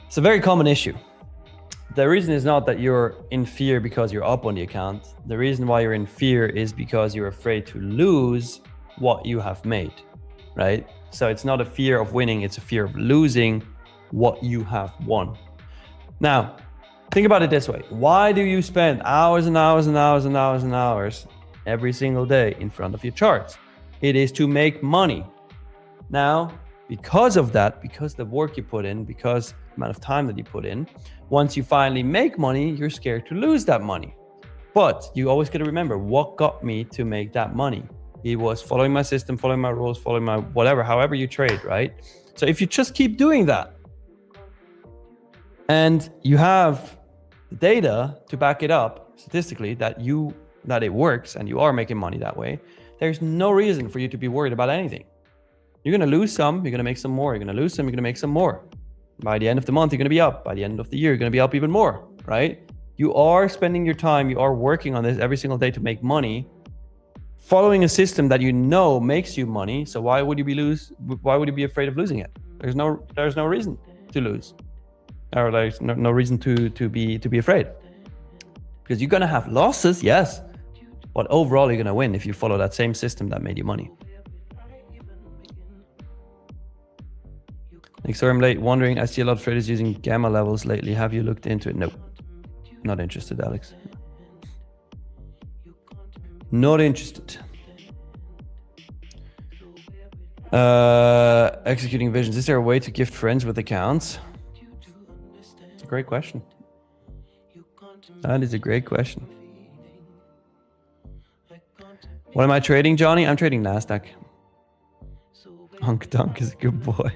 it's a very common issue. The reason is not that you're in fear because you're up on the account. The reason why you're in fear is because you're afraid to lose what you have made, right? So it's not a fear of winning, it's a fear of losing what you have won. Now, think about it this way. Why do you spend hours and hours and hours and hours and hours every single day in front of your charts? It is to make money. Now, because of that, because the work you put in, because the amount of time that you put in, once you finally make money, you're scared to lose that money. But you always got to remember what got me to make that money. It was following my system, following my rules, following my whatever, however you trade, right? So if you just keep doing that and you have the data to back it up statistically that it works and you are making money that way, there's no reason for you to be worried about anything. You're going to lose some, you're going to make some more, you're going to lose some, you're going to make some more. By the end of the month, you're going to be up. By the end of the year, you're going to be up even more, right? You are spending your time, you are working on this every single day to make money, following a system that you know makes you money. So why would you be afraid of losing it? There's no reason to lose. Or there's no reason to be afraid. Because you're gonna have losses, yes. But overall you're gonna win if you follow that same system that made you money. Next, sorry I'm late. Wondering, I see a lot of traders using gamma levels lately. Have you looked into it? No. Not interested, Alex. Not interested. Executing visions. Is there a way to gift friends with accounts? It's a great question. That is a great question. What am I trading, Johnny? I'm trading NASDAQ. Hunk Dunk is a good boy.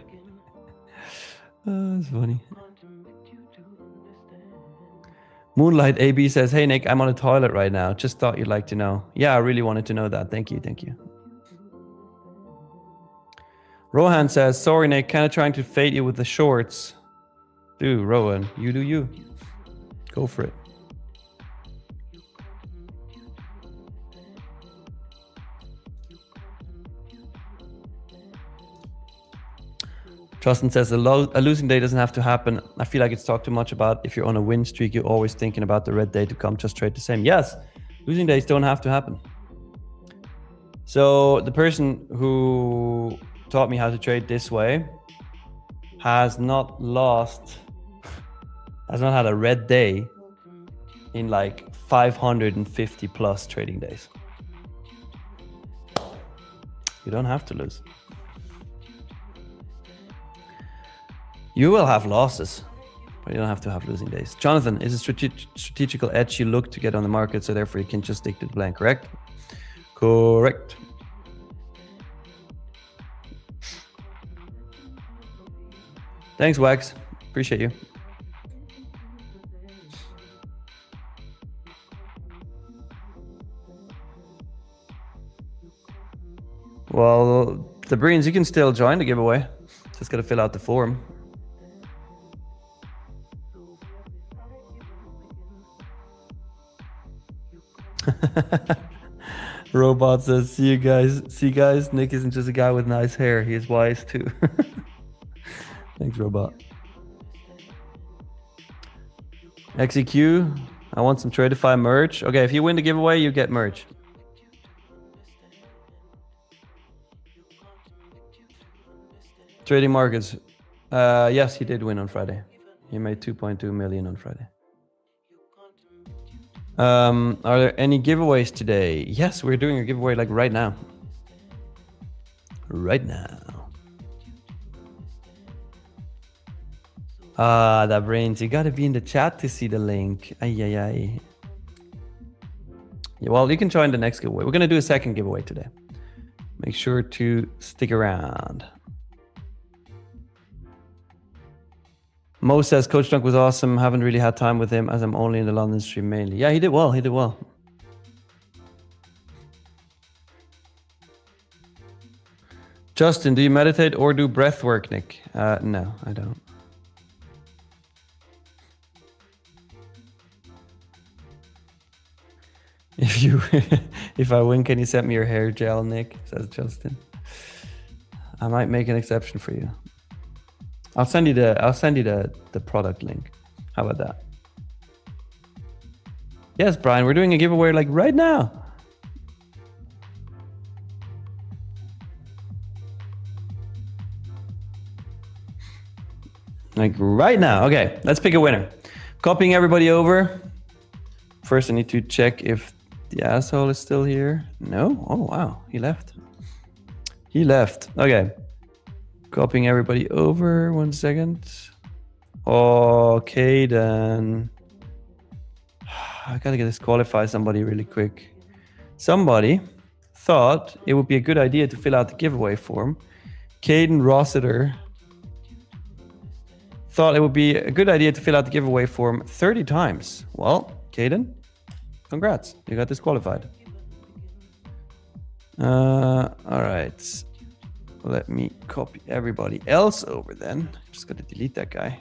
Oh, that's funny. Moonlight AB says, hey Nick, I'm on a toilet right now. Just thought you'd like to know. Yeah, I really wanted to know that. Thank you. Rohan says, sorry, Nick, kind of trying to fade you with the shorts. Do, Rohan, you do you. Go for it. Justin says, a losing day doesn't have to happen. I feel like it's talked too much about. If you're on a win streak, you're always thinking about the red day to come. Just trade the same. Yes, losing days don't have to happen. So the person who taught me how to trade this way has not had a red day in like 550 plus trading days. You don't have to lose. You will have losses, but you don't have to have losing days. Jonathan, is a strategical edge you look to get on the market, so therefore you can just stick to the plan, correct? Correct. Thanks, Wax. Appreciate you. Well, the Breens, you can still join the giveaway. Just gotta fill out the form. Robot says, see you guys. See guys, Nick isn't just a guy with nice hair, he is wise too. Thanks, Robot. XEQ, I want some Tradeify merch. Okay, if you win the giveaway, you get merch. Trading markets. Yes, he did win on Friday. He made 2.2 million on Friday. Are there any giveaways today? Yes, we're doing a giveaway like right now. Right now. Ah, that Brains. You gotta be in the chat to see the link. Ay, ay, ay. Yeah, well, you can join the next giveaway. We're gonna do a second giveaway today. Make sure to stick around. Mo says, Coach Dunk was awesome. Haven't really had time with him as I'm only in the London stream mainly. Yeah, he did well. He did well. Justin, do you meditate or do breath work, Nick? No, I don't. If I win, can you send me your hair gel, Nick? Says Justin. I might make an exception for you. I'll send you the product link. How about that? Yes, Brian, we're doing a giveaway like right now. Like right now. Okay, let's pick a winner. Copying everybody over. First, I need to check if the asshole is still here. No? Oh, wow. He left. He left. Okay. Copying everybody over. 1 second. Okay, then. I gotta disqualify somebody really quick. Somebody thought it would be a good idea to fill out the giveaway form. Caden Rossiter thought it would be a good idea to fill out the giveaway form 30 times. Well, Caden, congrats. You got disqualified. All right. Let me copy everybody else over then. Just got to delete that guy.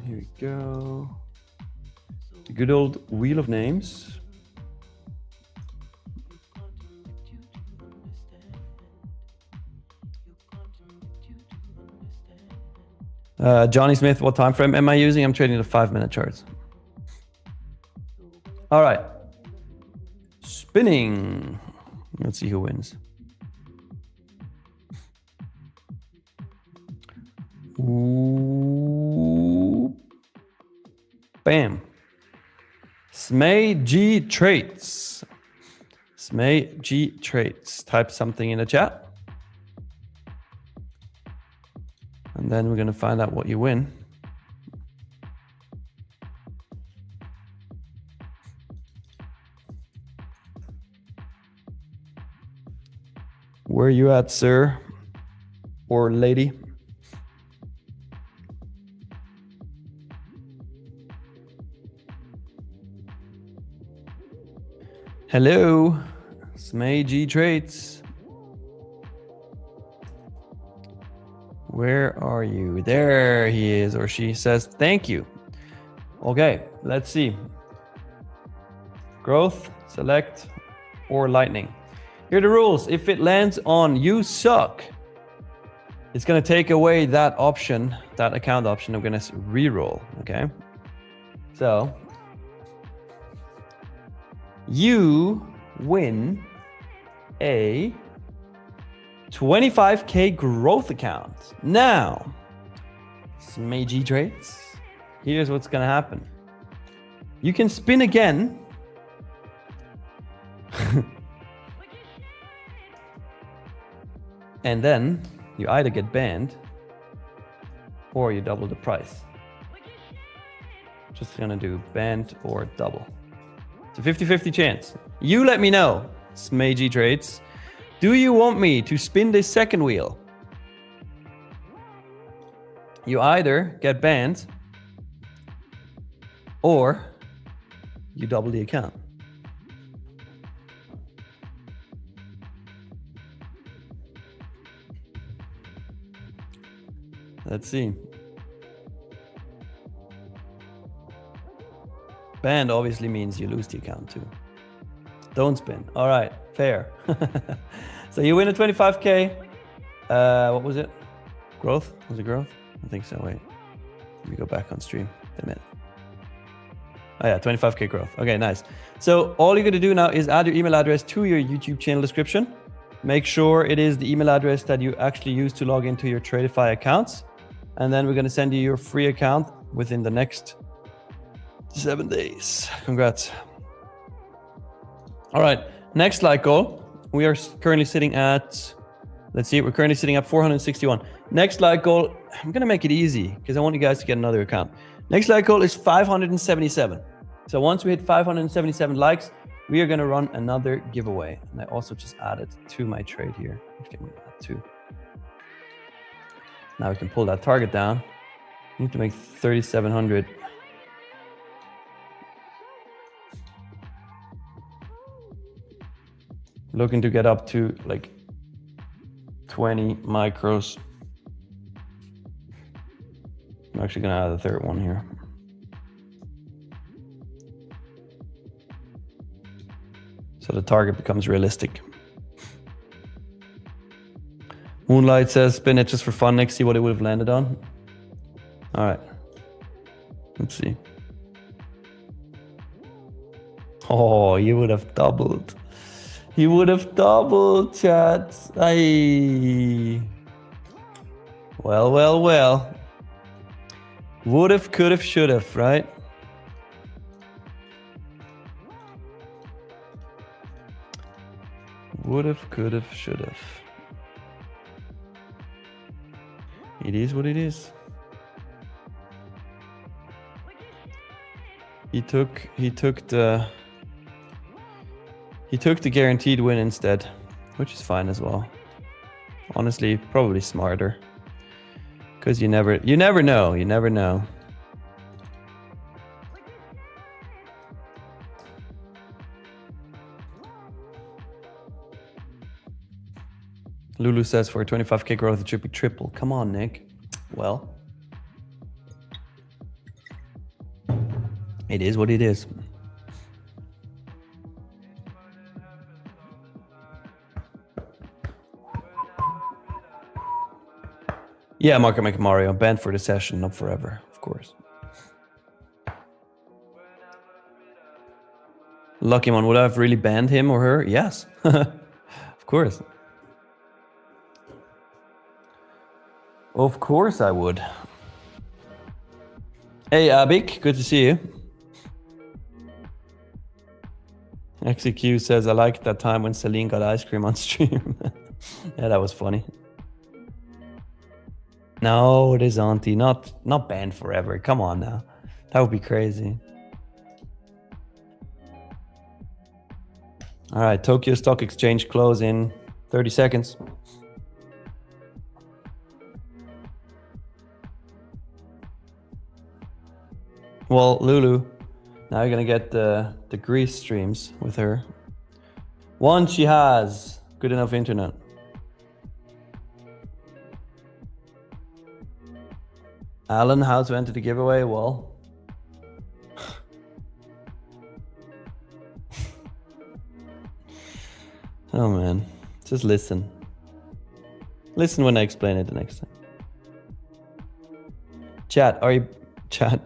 Here we go. The good old wheel of names. Johnny Smith, what time frame am I using? I'm trading the 5-minute charts. All right. Spinning. Let's see who wins. Ooh. Bam. Smay G Traits. Smay G Traits. Type something in the chat. And then we're going to find out what you win. Where are you at, sir or lady? Hello. Smagey Trades. Where are you? There he is, or she says thank you. Okay, let's see. Growth, select, or lightning. Here are the rules. If it lands on you suck, it's gonna take away that option, that account option. I'm gonna re-roll, okay? So, you win a 25K growth account. Now, Smagey Trades, here's what's gonna happen. You can spin again. And then you either get banned or you double the price. Just gonna do banned or double. It's a 50-50 chance. You let me know, Smagey Trades. Do you want me to spin this second wheel? You either get banned or you double the account. Let's see. Banned obviously means you lose the account too. Don't spin. All right, fair. So you win a 25K. What was it? Growth? Was it growth? I think so. Wait. Let me go back on stream. Damn it. Oh yeah, 25K growth. Okay, nice. So all you're gonna do now is add your email address to your YouTube channel description. Make sure it is the email address that you actually use to log into your Tradeify accounts. And then we're gonna send you your free account within the next 7 days. Congrats. All right, next like goal. We are currently sitting at, let's see, we're currently sitting at 461. Next like goal, I'm gonna make it easy because I want you guys to get another account. Next like goal is 577. So once we hit 577 likes, we are gonna run another giveaway. And I also just added to my trade here. Okay, we add two. Now we can pull that target down. We need to make 3,700. Looking to get up to like 20 micros. I'm actually gonna add a third one here. So the target becomes realistic. Moonlight says spin it just for fun. Next, see what it would have landed on. All right. Let's see. Oh, you would have doubled. He would have doubled, chat. Aye. Well, well, well. Would have, could have, should have, right? Would have, could have, should have. It is what it is. He took the guaranteed win instead, which is fine as well. Honestly, probably smarter. Because you never know. You never know. Lulu says for a 25K growth, it should be triple. Come on, Nick. Well, it is what it is. Yeah, Marco Mario, banned for the session, not forever, of course. Lucky one, would I have really banned him or her? Yes, of course. Of course I would. Hey, Abik, good to see you. XEQ says, I liked that time when Celine got ice cream on stream. Yeah, that was funny. No, it is Auntie, not banned forever. Come on now. That would be crazy. All right, Tokyo Stock Exchange close in 30 seconds. Well, Lulu, now you're gonna get the Greece streams with her. Once she has good enough internet. Alan, how to enter the giveaway? Well, oh man, just listen. Listen when I explain it the next time. Chat, are you chat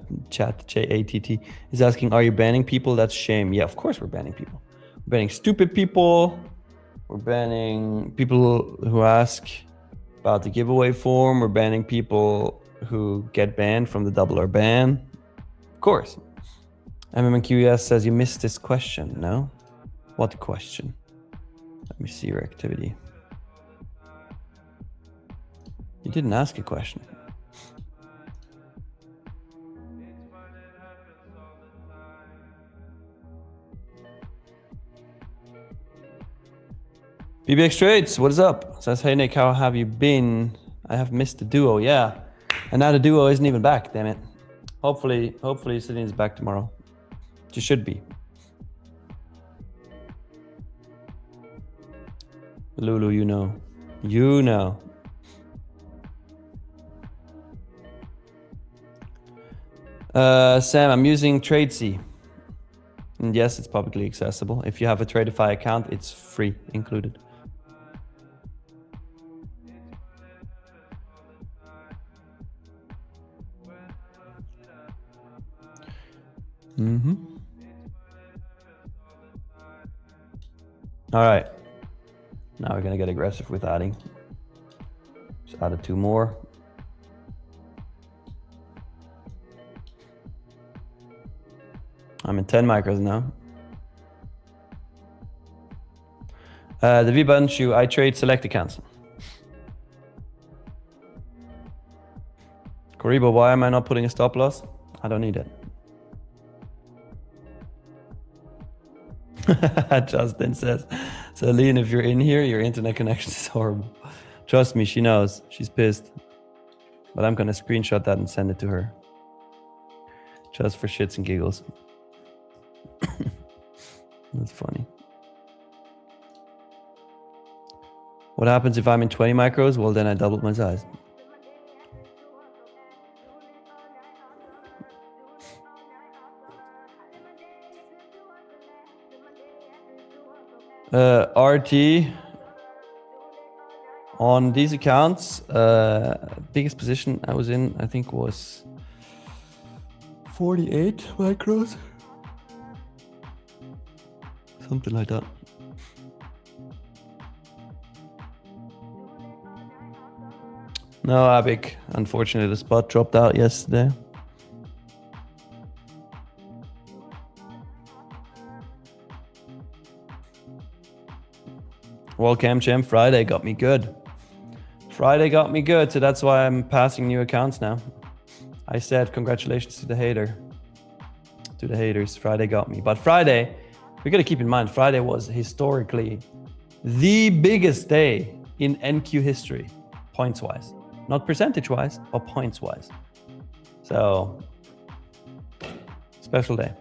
J-A-T-T is asking, are you banning people? That's shame. Yeah, of course we're banning people. We're banning stupid people. We're banning people who ask about the giveaway form. We're banning people who get banned from the double or ban. Of course. MMQS says you missed this question. No? What question? Let me see your activity. You didn't ask a question. BBX Trades, what is up? Says, hey Nick, how have you been? I have missed the duo, yeah. And now the duo isn't even back, damn it. Hopefully Celine's back tomorrow. She should be. Lulu, you know. You know. Sam, I'm using Tradesy. And yes, it's publicly accessible. If you have a Tradeify account, it's free included. All right. Now we're gonna get aggressive with adding. Just added 2 more. I'm in 10 micros now. The V button shoe, I trade select accounts. Karibo, why am I not putting a stop loss? I don't need it. Justin says, Celine, if you're in here, your internet connection is horrible. Trust me, she knows. She's pissed. But I'm gonna screenshot that and send it to her. Just for shits and giggles. That's funny. What happens if I'm in 20 micros? Well, then I doubled my size. RT on these accounts, biggest position I was in, I think, was 48 micros. Something like that. No, Abik. Unfortunately, the spot dropped out yesterday. World Cam Champ Friday got me good. Friday got me good, so that's why I'm passing new accounts now. I said congratulations to the hater. To the haters, Friday got me. But Friday, we gotta keep in mind, Friday was historically the biggest day in NQ history, points-wise. Not percentage-wise, but points-wise. So, special day.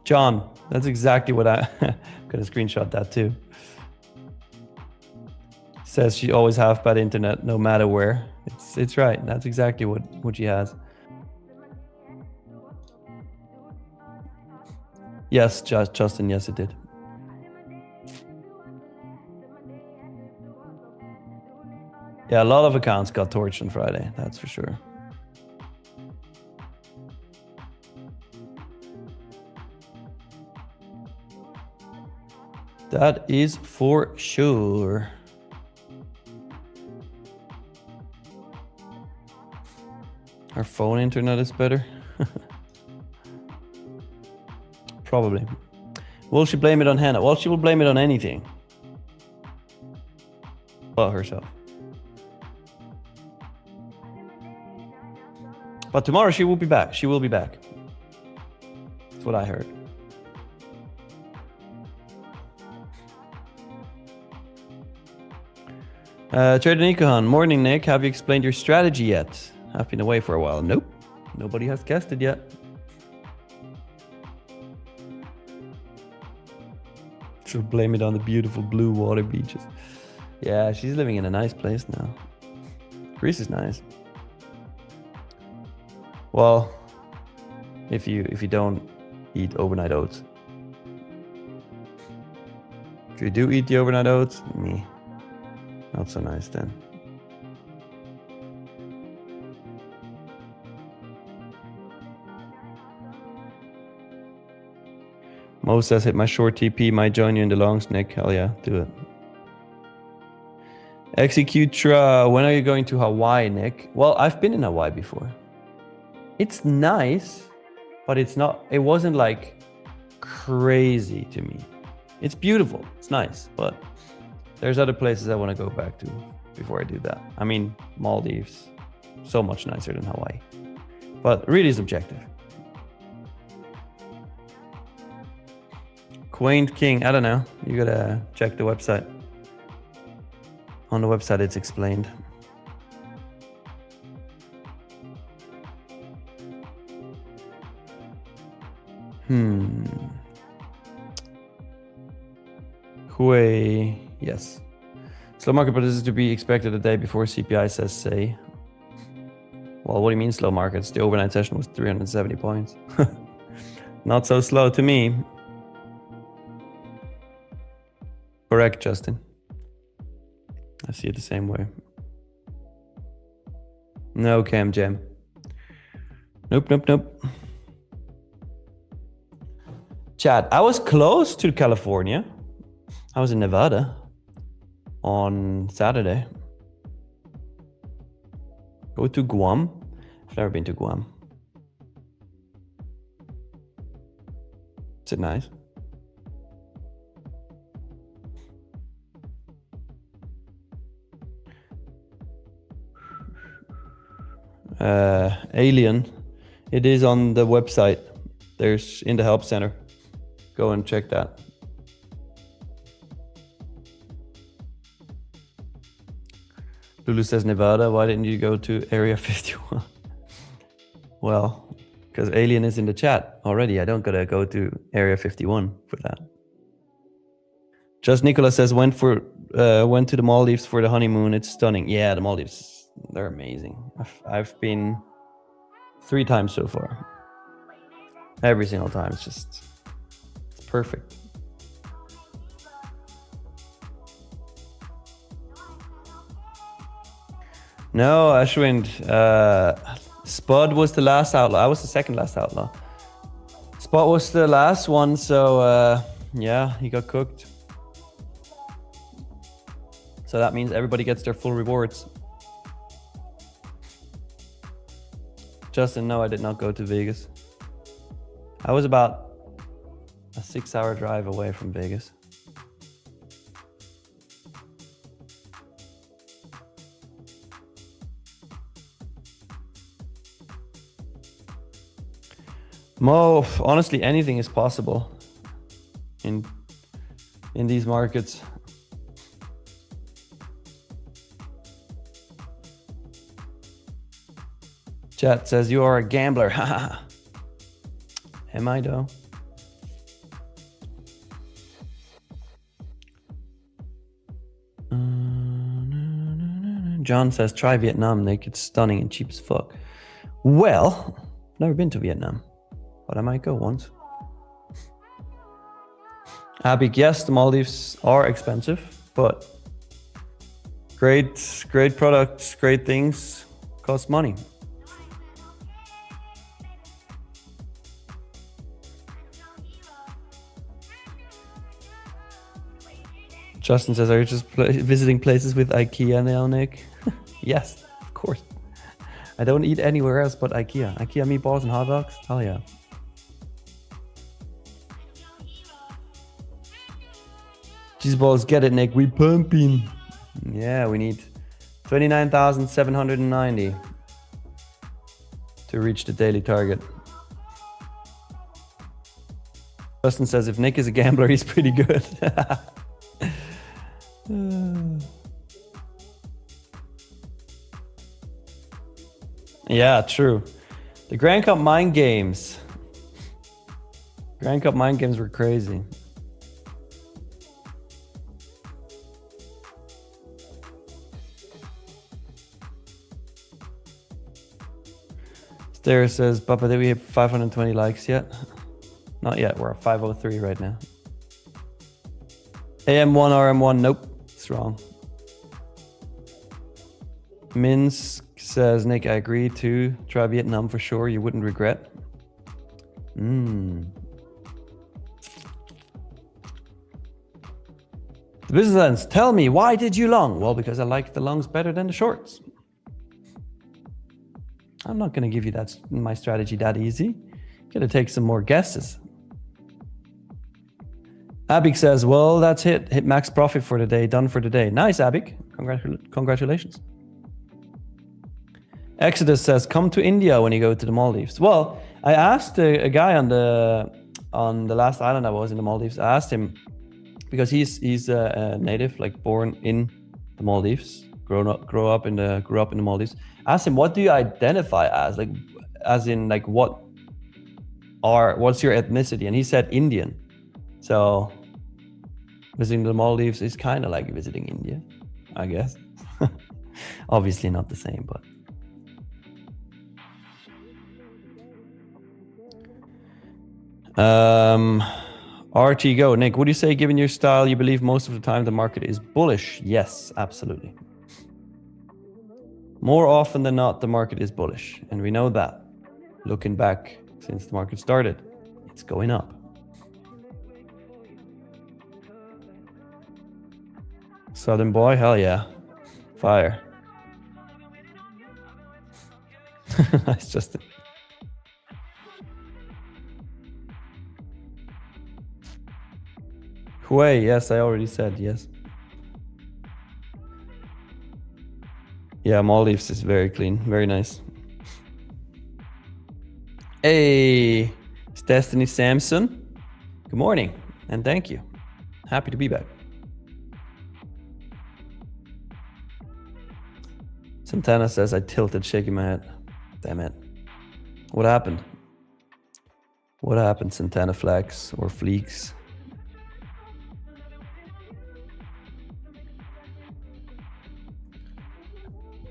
John, that's exactly what I... Gonna screenshot that too. Says she always have bad internet no matter where. It's right. That's exactly what she has. Yes, Justin, yes it did. Yeah, a lot of accounts got torched on Friday, that's for sure. That is for sure. Our phone internet is better. Probably. Will she blame it on Hannah? Well, she will blame it on anything. Well, herself. But tomorrow she will be back. She will be back. That's what I heard. Trader Nikohan, morning Nick. Have you explained your strategy yet? I've been away for a while. Nope. Nobody has guessed it yet. She'll blame it on the beautiful blue water beaches. Yeah, she's living in a nice place now. Greece is nice. Well, if you don't eat overnight oats. If you do eat the overnight oats, not so nice then. Mo says, hit my short TP, might join you in the longs, Nick. Hell yeah, do it. Executra, when are you going to Hawaii, Nick? Well, I've been in Hawaii before. It's nice, but it wasn't like crazy to me. It's beautiful, it's nice, but there's other places I want to go back to before I do that. I mean, Maldives, so much nicer than Hawaii, but really subjective. Quaint King, I don't know. You gotta check the website. On the website, it's explained. Hui, yes. Slow market, but this is to be expected a day before CPI says say. Well, what do you mean slow markets? The overnight session was 370 points. Not so slow to me. Correct, Justin. I see it the same way. No, Cam Jam. Nope. Chad, I was close to California. I was in Nevada on Saturday. Go to Guam. I've never been to Guam. Is it nice? Alien. It is on the website. There's in the help center. Go and check that. Lulu says Nevada. Why didn't you go to Area 51? Well, because Alien is in the chat already. I don't gotta go to Area 51 for that. Just Nicola says went to the Maldives for the honeymoon. It's stunning. Yeah, the Maldives, they're amazing. I've been 3 times so far. Every single time, it's perfect. No, Ashwind. Spud was the last outlaw. I was the second last outlaw. Spud was the last one, so yeah, he got cooked. So that means everybody gets their full rewards. Justin, no, I did not go to Vegas. I was about a 6-hour drive away from Vegas. Mo, honestly, anything is possible in these markets. Chat says you are a gambler. Am I though? John says try Vietnam, Nick. It's stunning and cheap as fuck. Well, never been to Vietnam, but I might go once. Abik, yes, the Maldives are expensive, but great products, great things cost money. Justin says, are you just visiting places with IKEA now, Nick? Yes, of course. I don't eat anywhere else but IKEA. IKEA meatballs and hot dogs? Hell yeah. Cheese balls, get it, Nick. We pumping. Yeah, we need 29,790 to reach the daily target. Justin says, if Nick is a gambler, he's pretty good. Yeah, true. The Grand Cup Mind Games. Grand Cup Mind Games were crazy. There says, Papa, did we hit 520 likes yet? Not yet. We're at 503 right now. AM1, RM1, nope. It's wrong. Minsk says, Nick, I agree too. Try Vietnam for sure. You wouldn't regret. The business lens, tell me, why did you long? Well, because I like the longs better than the shorts. I'm not going to give you my strategy that easy. Got to take some more guesses. Abik says, well, that's it. Hit max profit for the day. Done for the day. Nice, Abik. Congratulations. Exodus says, come to India when you go to the Maldives. Well, I asked a guy on the last island I was in the Maldives. I asked him, because he's a native, like born in the Maldives, grew up in the Maldives. Asked him, what do you identify as? Like, as in, like, what's your ethnicity? And he said Indian. So visiting the Maldives is kind of like visiting India, I guess. Obviously not the same, but. RT Go, Nick, would you say, given your style, you believe most of the time the market is bullish? Yes, absolutely. More often than not, the market is bullish, and we know that. Looking back since the market started, it's going up. Southern boy, hell yeah. Fire. Nice, Justin. Huawei, yes, I already said yes. Yeah, Maldives is very clean, very nice. Hey, it's Destiny Samson. Good morning, and thank you. Happy to be back. Santana says, I tilted, shaking my head. Damn it. What happened? What happened, Santana Flex or Fleeks?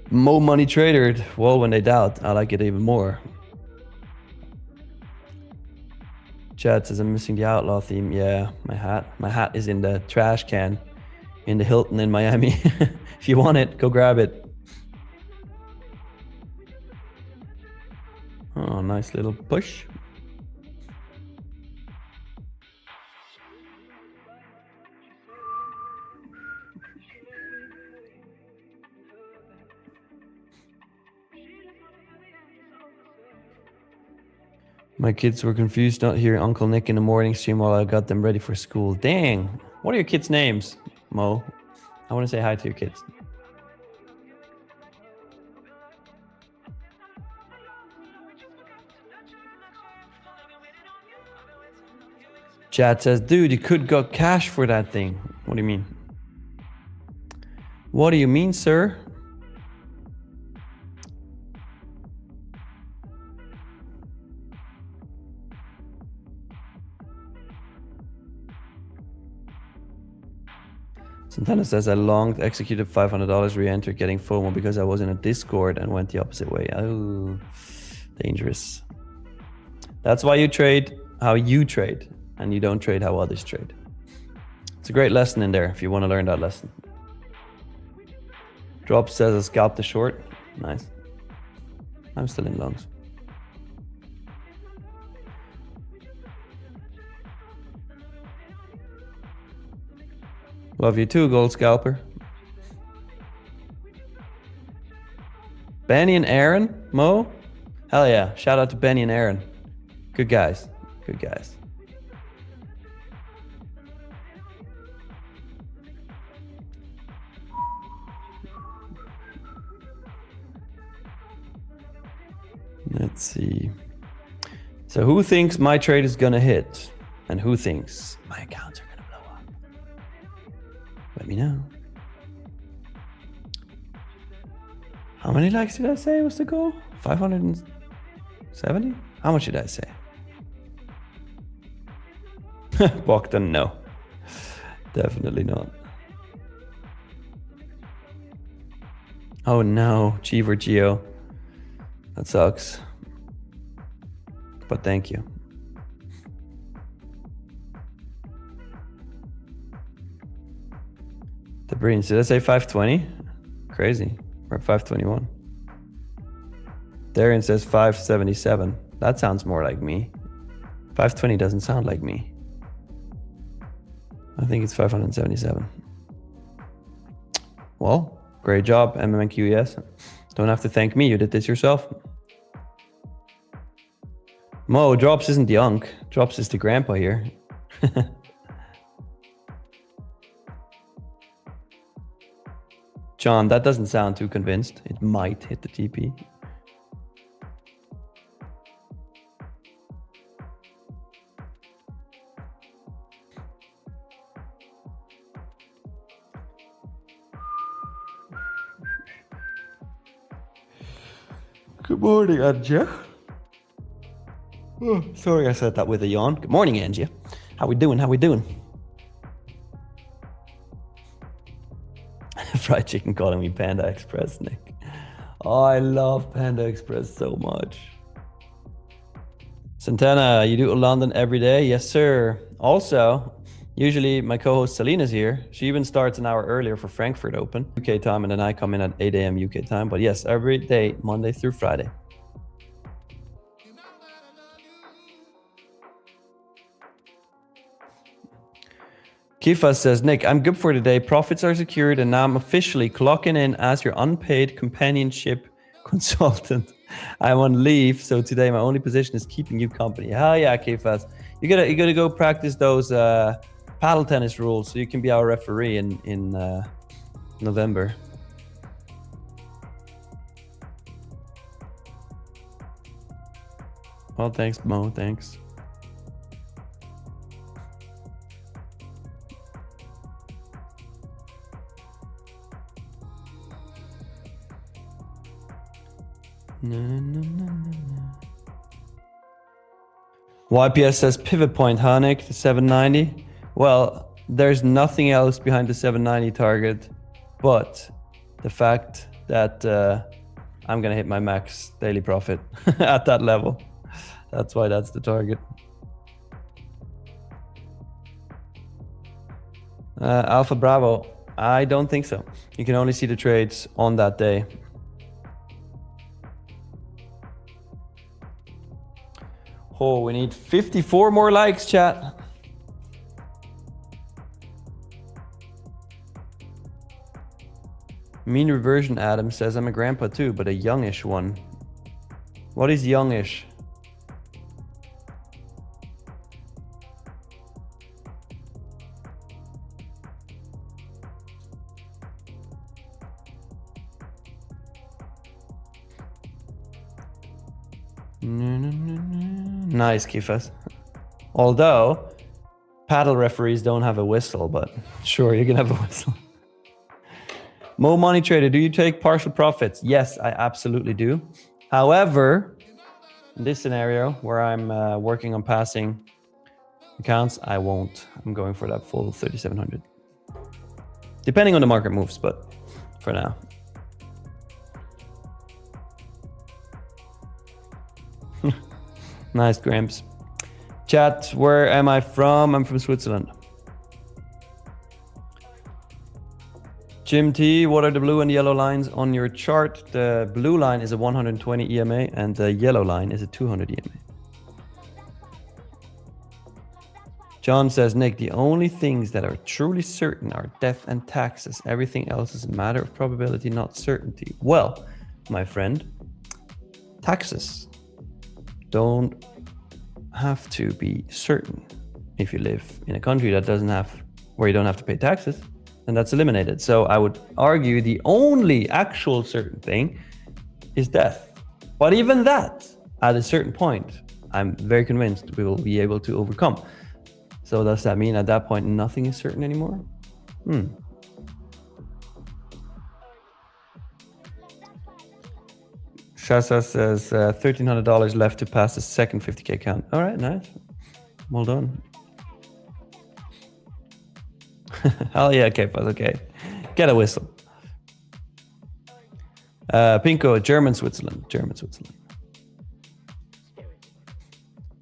Mo Money Trader. Well, when they doubt, I like it even more. Chad says, I'm missing the outlaw theme. Yeah, my hat is in the trash can in the Hilton in Miami. If you want it, go grab it. Oh, nice little push. My kids were confused not hearing Uncle Nick in the morning stream while I got them ready for school. Dang. What are your kids' names, Mo? I want to say hi to your kids. Chad says, dude, you could got cash for that thing. What do you mean? What do you mean, sir? Santana says, I longed, executed $500, re-entered, getting FOMO because I was in a Discord and went the opposite way. Oh, dangerous. That's why you trade how you trade, and you don't trade how others trade. It's a great lesson in there if you want to learn that lesson. Drop says, I scalped the short. Nice. I'm still in longs. Love you too, Gold Scalper. Benny and Aaron, Mo? Hell yeah. Shout out to Benny and Aaron. Good guys. Good guys. Let's see. So who thinks my trade is gonna hit? And who thinks my accounts are gonna blow up? Let me know. How many likes did I say was the goal? 570? How much did I say? Bogdan, no. Definitely not. Oh no, Cheever Geo. That sucks. but thank you. The Breens, did I say 520? Crazy. We're at 521. Darian says 577. That sounds more like me. 520 doesn't sound like me. I think it's 577. Well, great job, MMQES. Don't have to thank me, you did this yourself. Mo, Drops isn't the unk. Drops is the grandpa here. John, that doesn't sound too convinced. It might hit the TP. Good morning, Anja. Oh, sorry I said that with a yawn. Good morning, Angie. How we doing? How we doing? Fried chicken calling me Panda Express, Nick. Oh, I love Panda Express so much. Santana, you do London every day? Yes, sir. Also, usually my co-host Celine is here. She even starts an hour earlier for Frankfurt Open, UK time, and then I come in at 8 a.m. UK time. But yes, every day, Monday through Friday. Kifa says, Nick, I'm good for today. Profits are secured, and now I'm officially clocking in as your unpaid companionship consultant. I'm on leave, so today my only position is keeping you company. Hell yeah, Kifas. You gotta go practice those paddle tennis rules so you can be our referee in November. Well, thanks, Mo. Thanks. YPS says pivot point, huh, Nick? The 790. Well, there's nothing else behind the 790 target, but the fact that I'm gonna hit my max daily profit at that level. That's why that's the target. Alpha Bravo, I don't think so. You can only see the trades on that day. Oh, we need 54 more likes, chat. Mean Reversion Adam says, I'm a grandpa too, but a youngish one. What is youngish? Nice, Kifas. Although, paddle referees don't have a whistle, but sure, you can have a whistle. Mo Money Trader, do you take partial profits? Yes, I absolutely do. However, in this scenario where I'm working on passing accounts, I won't. I'm going for that full 3,700. Depending on the market moves, but for now. Nice, Gramps. Chat, where am I from? I'm from Switzerland. Jim T, what are the blue and yellow lines on your chart? The blue line is a 120 EMA and the yellow line is a 200 EMA. John says, Nick, the only things that are truly certain are death and taxes. Everything else is a matter of probability, not certainty. Well, my friend, taxes don't have to be certain. If you live in a country that doesn't have, where you don't have to pay taxes, then that's eliminated. So I would argue the only actual certain thing is death. But even that, at a certain point, I'm very convinced we will be able to overcome. So does that mean at that point nothing is certain anymore? Shasa says $1,300 left to pass the second 50K count. All right, nice. Well done. Hell yeah, okay, fuzz, okay. Get a whistle. Pinko, German Switzerland.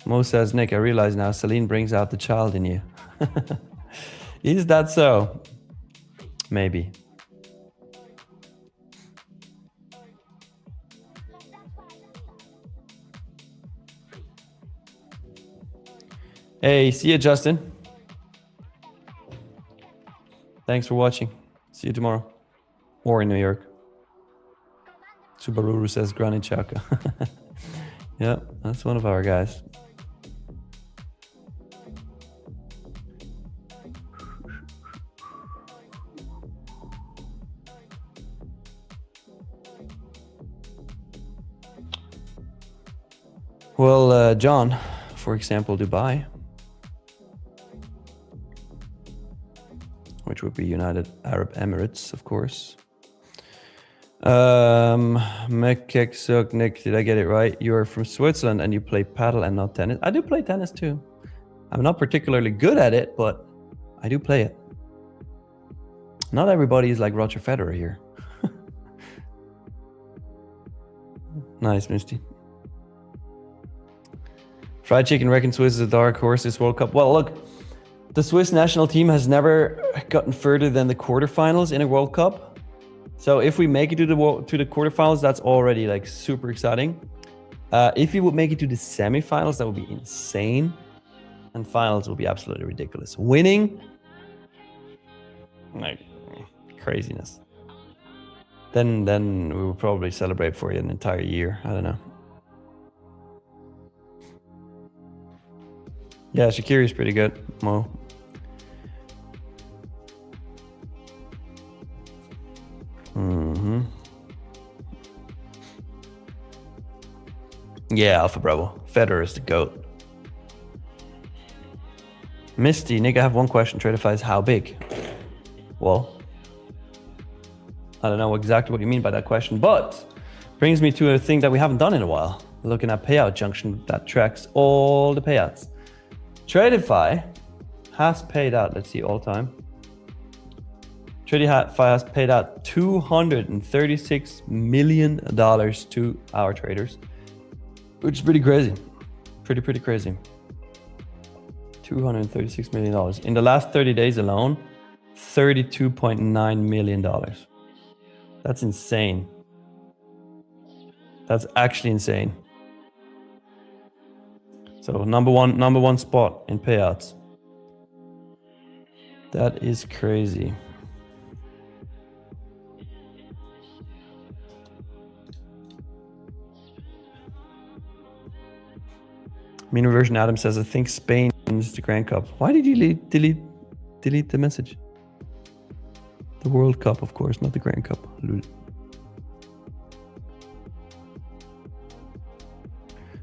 Mo says, Nick, I realize now Celine brings out the child in you. Is that so? Maybe. Hey, see you, Justin. Thanks for watching. See you tomorrow. Or in New York. Subaru says Granny Chaka. Yeah, that's one of our guys. Well, John, for example, Dubai, which would be United Arab Emirates, of course. Mekek Nick, did I get it right? You're from Switzerland and you play paddle and not tennis. I do play tennis too. I'm not particularly good at it, but I do play it. Not everybody is like Roger Federer here. Nice, Misty. Fried chicken reckons Swiss is a dark horse this World Cup. Well, look, the Swiss national team has never gotten further than the quarterfinals in a World Cup. So if we make it to the quarterfinals, that's already like super exciting. If we would make it to the semifinals, that would be insane. And finals will be absolutely ridiculous. Winning, like craziness. Then we will probably celebrate for an entire year. I don't know. Yeah, Shaqiri is pretty good, Mo. Yeah, Alpha Bravo. Federer is the GOAT. Misty, Nick, I have one question. Tradeify is how big? Well, I don't know exactly what you mean by that question, but brings me to a thing that we haven't done in a while. We're looking at Payout Junction that tracks all the payouts. Tradeify has paid out, let's see, all time. Tradeify has paid out $236 million to our traders, which is pretty crazy. Pretty crazy. $236 million. In the last 30 days alone, $32.9 million. That's insane. That's actually insane. So number one spot in payouts. That is crazy. Mean version Adam says, I think Spain wins the Grand Cup. Why did you delete the message? The World Cup, of course, not the Grand Cup.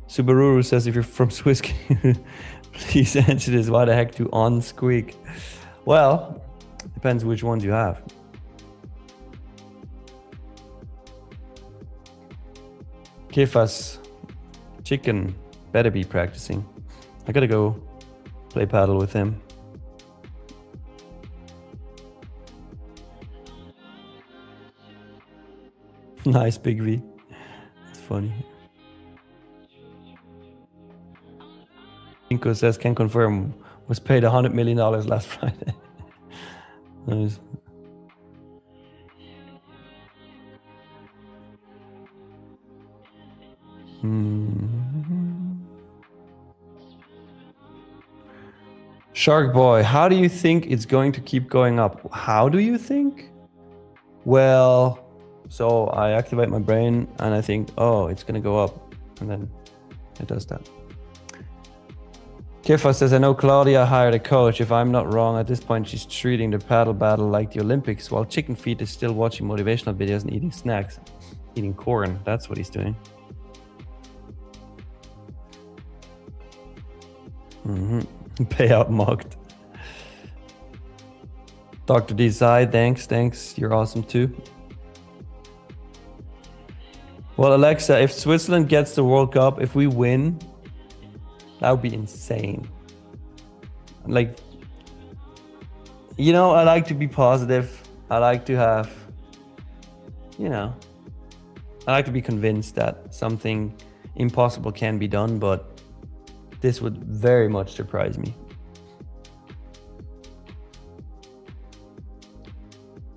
Subaru says, if you're from Swiss, can you please answer this? Why the heck do on squeak? Well, depends which ones you have. Kefas, chicken, better be practicing. I gotta go play paddle with him. Nice, Big V. That's funny. Inko says, can confirm, was paid $100 million last Friday. Nice. Shark Boy, how do you think it's going to keep going up? How do you think? Well, so I activate my brain and I think, oh, it's going to go up. And then it does that. Kefa says, I know Claudia hired a coach. If I'm not wrong, at this point, she's treating the paddle battle like the Olympics, while Chicken Feet is still watching motivational videos and eating snacks. Eating corn, that's what he's doing. Payout mocked. Dr. Desai, thanks. You're awesome too. Well, Alexa, if Switzerland gets the World Cup, if we win, that would be insane. Like, you know, I like to be positive. I like to have, you know, I like to be convinced that something impossible can be done, but This would very much surprise me.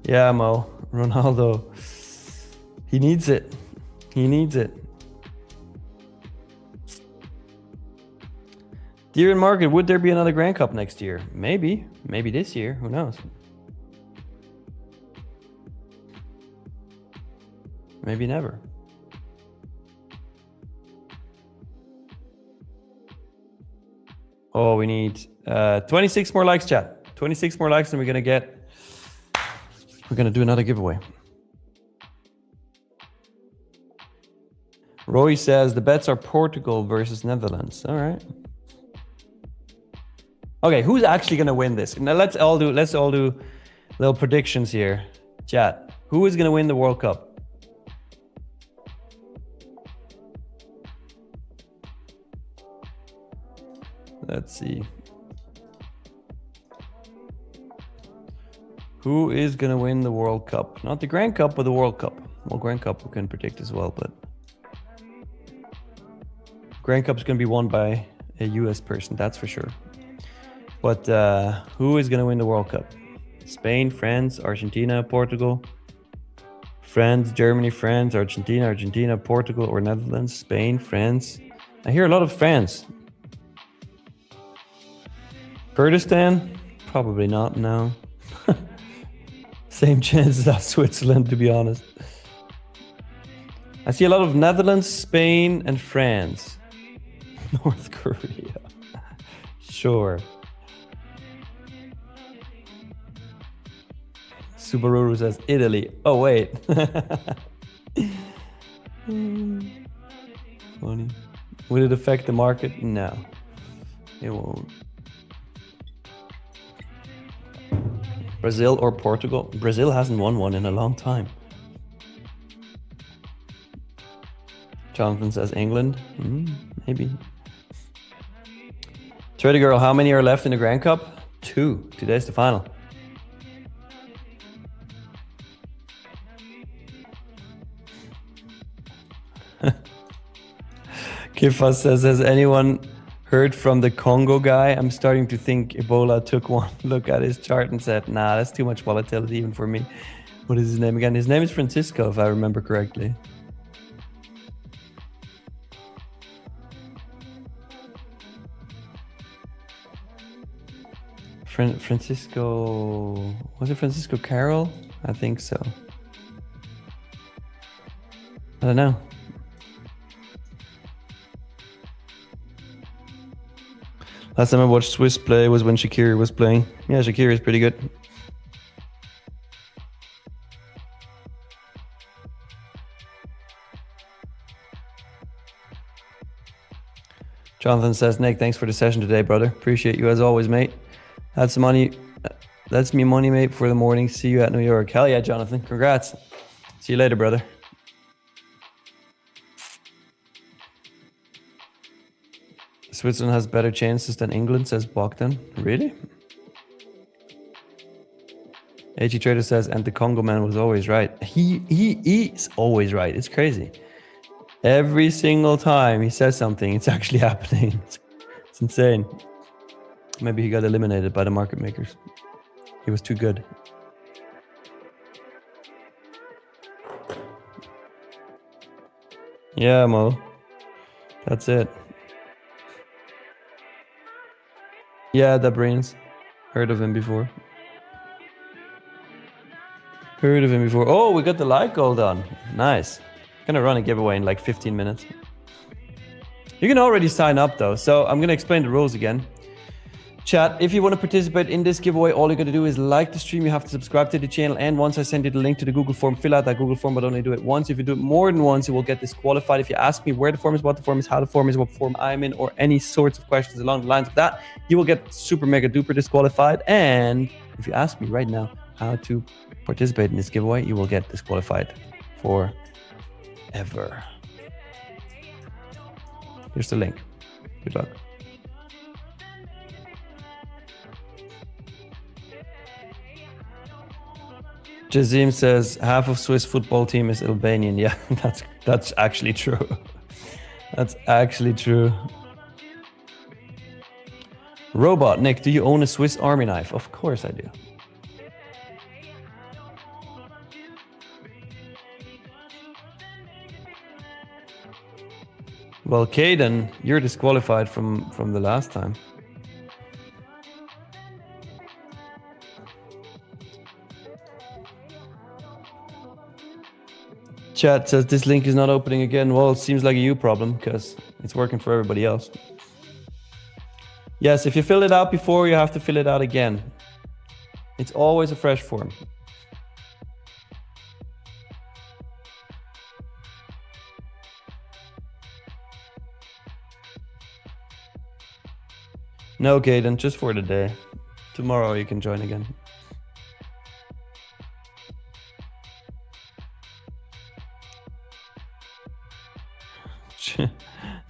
Yeah, Mo, Ronaldo, he needs it. He needs it. Deer in market, would there be another Grand Cup next year? Maybe. Maybe this year. Who knows? Maybe never. Oh, we need 26 more likes, chat. 26 more likes and we're going to do another giveaway. Roy says the bets are Portugal versus Netherlands. All right. Okay, who's actually going to win this? Now let's all do little predictions here. Chat. Who is going to win the World Cup? Let's see. Who is going to win the World Cup? Not the Grand Cup, but the World Cup. Well, Grand Cup we can predict as well, but Grand Cup is going to be won by a US person, that's for sure. But who is going to win the World Cup? Spain, France, Argentina, Portugal, France, Germany, France, Argentina, Portugal, or Netherlands, Spain, France. I hear a lot of France. Kurdistan? Probably not, no. Same chances as Switzerland, to be honest. I see a lot of Netherlands, Spain, and France. North Korea. Sure. Subaru says Italy. Oh, wait. Funny. Will it affect the market? No. It won't. Brazil or Portugal? Brazil hasn't won one in a long time. Jonathan says England. Maybe. Trader Girl, how many are left in the Grand Cup? 2. Today's the final. Kifas says, has anyone heard from the Congo guy? I'm starting to think Ebola took one look at his chart and said, nah, that's too much volatility even for me. What is his name again? His name is Francisco, if I remember correctly. Francisco, was it Francisco Carroll? I think so. I don't know. Last time I watched Swiss play was when Shaqiri was playing. Yeah, Shaqiri is pretty good. Jonathan says, Nick, thanks for the session today, brother. Appreciate you as always, mate. That's money. That's me money, mate, for the morning. See you at New York. Hell yeah, Jonathan. Congrats. See you later, brother. Switzerland has better chances than England, says Bogdan. Really? AG Trader says, and the Congo man was always right. He is always right. It's crazy. Every single time he says something, it's actually happening. It's insane. Maybe he got eliminated by the market makers. He was too good. Yeah, Mo. That's it. Yeah, the brains. Heard of him before. Oh, we got the like goal done. Nice. Gonna run a giveaway in like 15 minutes. You can already sign up though, so I'm gonna explain the rules again. Chat, if you want to participate in this giveaway, all you got to do is like the stream. You have to subscribe to the channel, and once I send you the link to the Google form, fill out that Google form, but only do it once. If you do it more than once, you will get disqualified. If you ask me where the form is, what the form is, how the form is, what form I'm in, or any sorts of questions along the lines of that, you will get super mega duper disqualified. And if you ask me right now how to participate in this giveaway, you will get disqualified forever. Here's the link. Good luck. Jazim says half of Swiss football team is Albanian. Yeah, that's actually true. That's actually true. Robot Nick, do you own a Swiss Army knife? Of course I do. Well, Caden, you're disqualified from the last time. Chat says this link is not opening again. Well, it seems like a you problem because it's working for everybody else. Yes, if you fill it out before, you have to fill it out again. It's always a fresh form. No, Caden, just for the day. Tomorrow you can join again.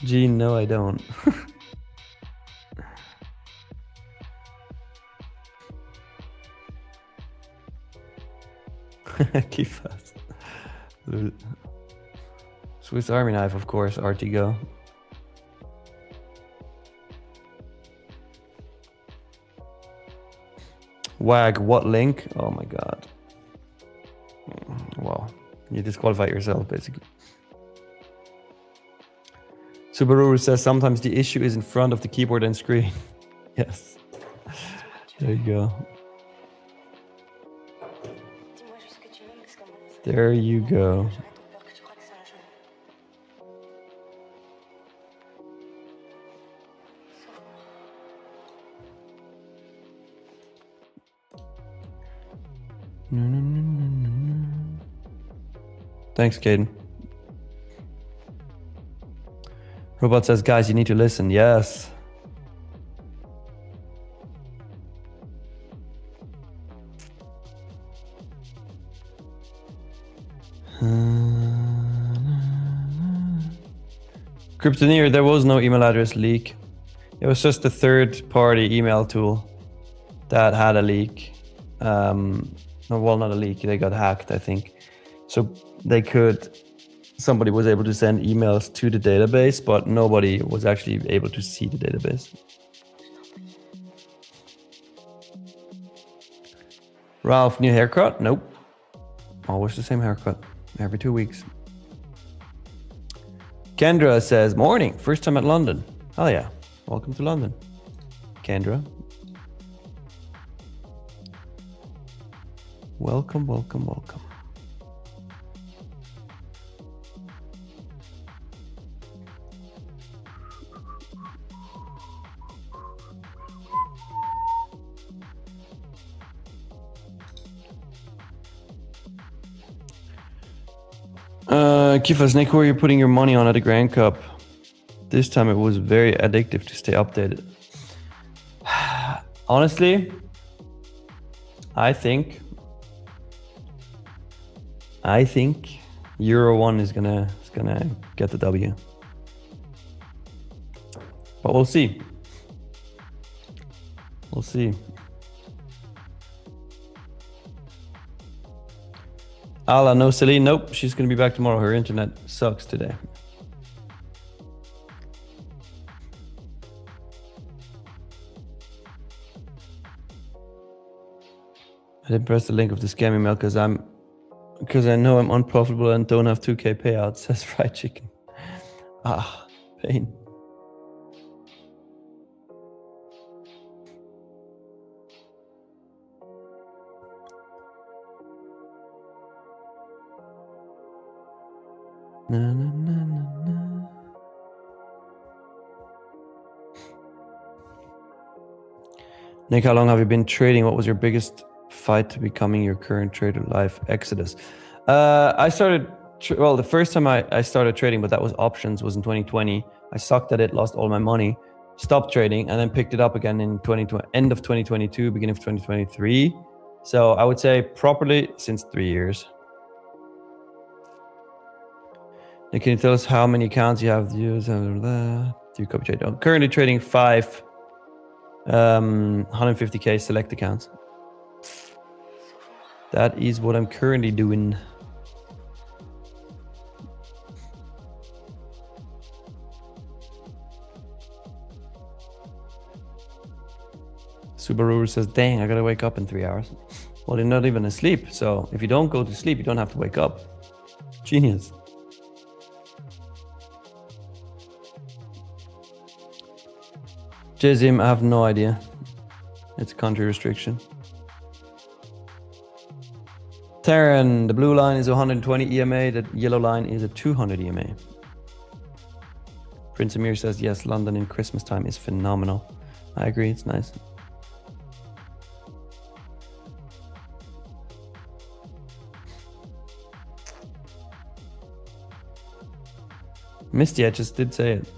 Gene, no, I don't. Keep fast. Swiss Army knife, of course, Artigo. Wag, what link? Oh my god. Well, you disqualify yourself, basically. Subaru says sometimes the issue is in front of the keyboard and screen. Yes. There you go. There you go. Thanks, Caden. Robot says, guys, you need to listen. Yes. Kryptoneer, there was no email address leak. It was just a third-party email tool that had a leak. Well, not a leak. They got hacked, I think. So somebody was able to send emails to the database, but nobody was actually able to see the database. Ralph, new haircut? Nope. Always the same haircut. Every 2 weeks. Kendra says, morning. First time at London. Oh yeah. Welcome to London. Kendra. Welcome, welcome, welcome. Kifas, Nick, who are you putting your money on at the Grand Cup? This time it was very addictive to stay updated. Honestly, I think Euro 1 is gonna get the W. But we'll see. We'll see. Ala, no Celine, nope, she's gonna be back tomorrow. Her internet sucks today. I didn't press the link of the scam email because I know I'm unprofitable and don't have 2K payouts, says Fried Chicken. Ah, pain. Na, na, na, na, na. Nick, how long have you been trading? What was your biggest fight to becoming your current trader life exodus? I started, well, the first time I started trading, but that was options, was in 2020. I sucked at it, lost all my money, stopped trading, and then picked it up again in end of 2022, beginning of 2023. So I would say properly since 3 years. And can you tell us how many accounts you have to use? Do you copy trade? I'm currently trading 5 150k select accounts. That is what I'm currently doing. Subaru says, dang, I gotta wake up in 3 hours. Well, you're not even asleep. So if you don't go to sleep, you don't have to wake up. Genius. Jazim, I have no idea. It's a country restriction. Taryn, the blue line is 120 EMA, the yellow line is a 200 EMA. Prince Amir says, yes, London in Christmas time is phenomenal. I agree, it's nice. Misty, I just did say it.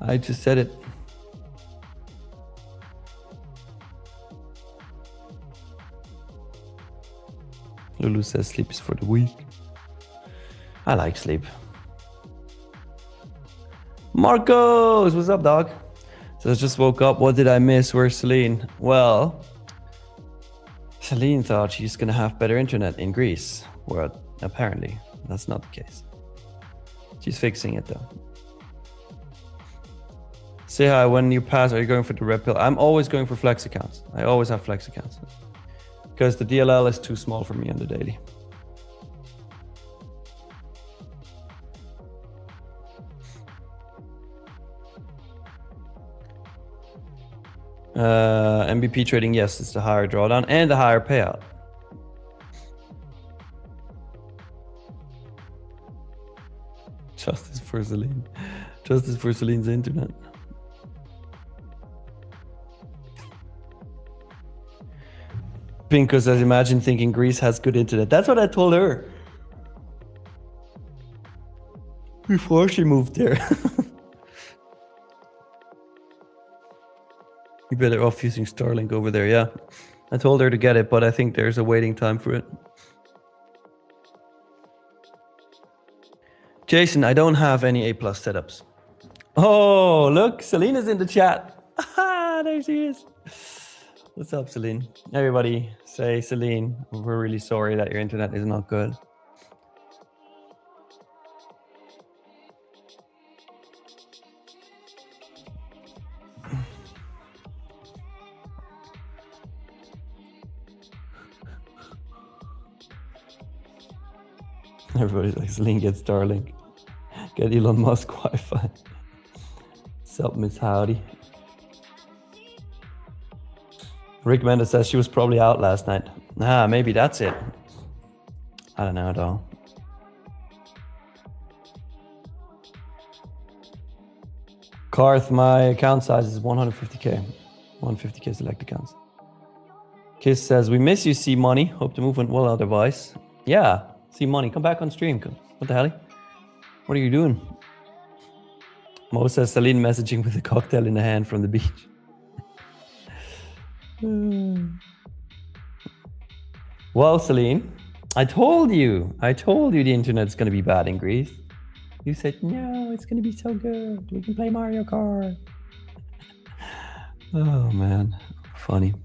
I just said it. Lulu says sleep is for the weak. I like sleep. Marcos, what's up, dog? So I just woke up. What did I miss? Where's Celine? Well, Celine thought she's gonna have better internet in Greece. Well, apparently that's not the case. She's fixing it though. Say hi when you pass. Are you going for the red pill? I'm always going for flex accounts. I always have flex accounts because the DLL is too small for me on the daily. MVP trading, yes, it's the higher drawdown and the higher payout. Justice for Celine. Justice for Celine's internet. Pinko says, imagine thinking Greece has good internet. That's what I told her. Before she moved there. You better off using Starlink over there, yeah. I told her to get it, but I think there's a waiting time for it. Jason, I don't have any A+ setups. Oh, look, Celine is in the chat. There she is. What's up, Celine? Everybody say, Celine, we're really sorry that your internet is not good. Everybody's like, Celine, get Starlink. Get Elon Musk Wi-Fi. Sup, Miss Howdy. Rick Mendes says she was probably out last night. Ah, maybe that's it. I don't know at all. Karth, my account size is 150k. 150k select accounts. Kiss says, we miss you, C Money. Hope the move went well otherwise. Yeah, C Money, come back on stream. What the hell? What are you doing? Mo says, Celine messaging with a cocktail in the hand from the beach. Well, Celine, I told you the internet's gonna be bad in Greece. You said, no, it's gonna be so good. We can play Mario Kart. Oh man, funny.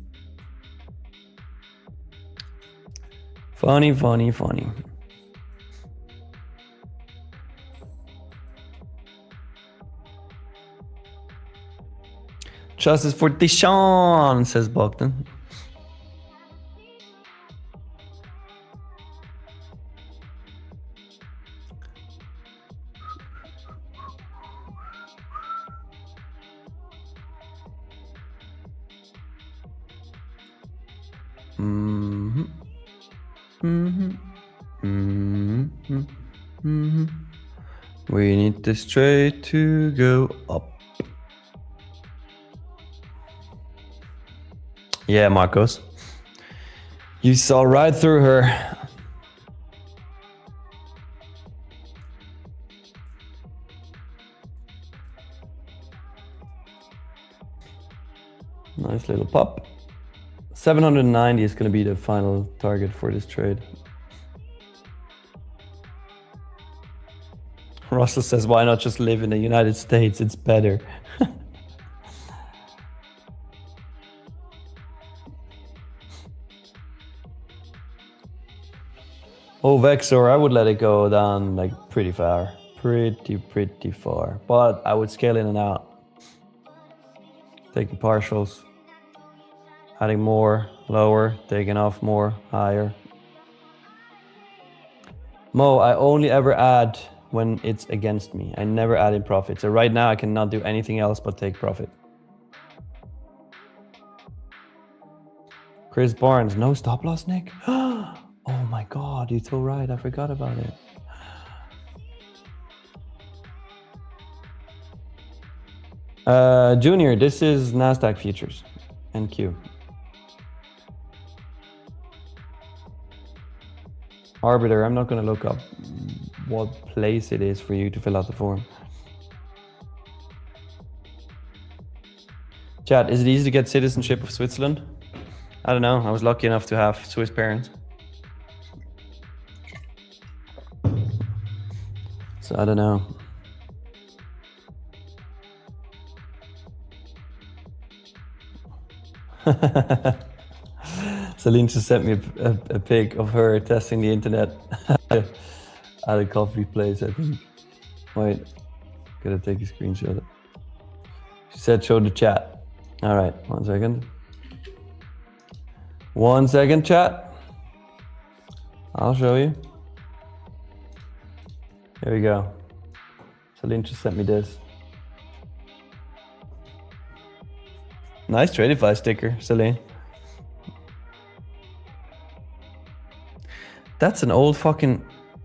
Funny, funny, funny. Justice for Deshaun, says Bogdan. We need this trade to go up. Yeah, Marcos. You saw right through her. Nice little pop. 790 is going to be the final target for this trade. Russell says, why not just live in the United States? It's better. Oh, Vexor, I would let it go down like pretty far. Pretty far. But I would scale in and out. taking partials, adding more, lower, taking off more, higher. Mo, I only ever add when it's against me. I never add in profit. So right now I cannot do anything else but take profit. Chris Barnes, no stop loss, Nick? Oh my God, you're so right. I forgot about it. Junior, this is NASDAQ futures, NQ. Arbiter, I'm not going to look up what place it is for you to fill out the form. Chat, is it easy to get citizenship of Switzerland? I don't know. I was lucky enough to have Swiss parents. So I don't know. Celine just sent me a pic of her testing the internet at a coffee place, I think. Wait, gotta take a screenshot. She said show the chat. All right, 1 second. 1 second, chat. I'll show you. Here we go. Celine just sent me this. Nice Tradeify sticker, Celine. That's an old fucking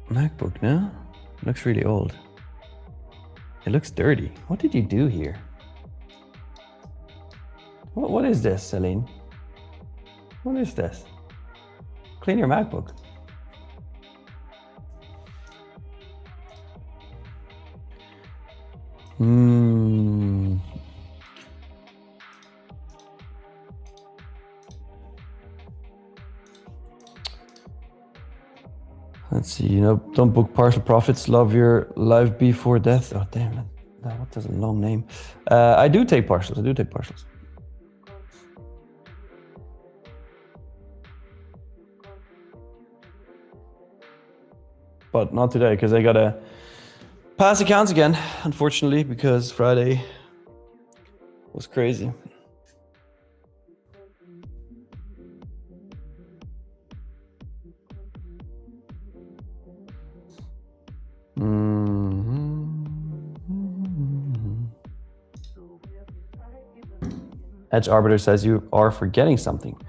MacBook, no? It looks really old. It looks dirty. What did you do here? What is this, Celine? What is this? Clean your MacBook. Let's see, don't book partial profits, love your life before death. Oh, damn it. What is a long name? I do take partials. But not today, because I gotta pass accounts again, unfortunately, because Friday was crazy. Edge Arbiter says you are forgetting something.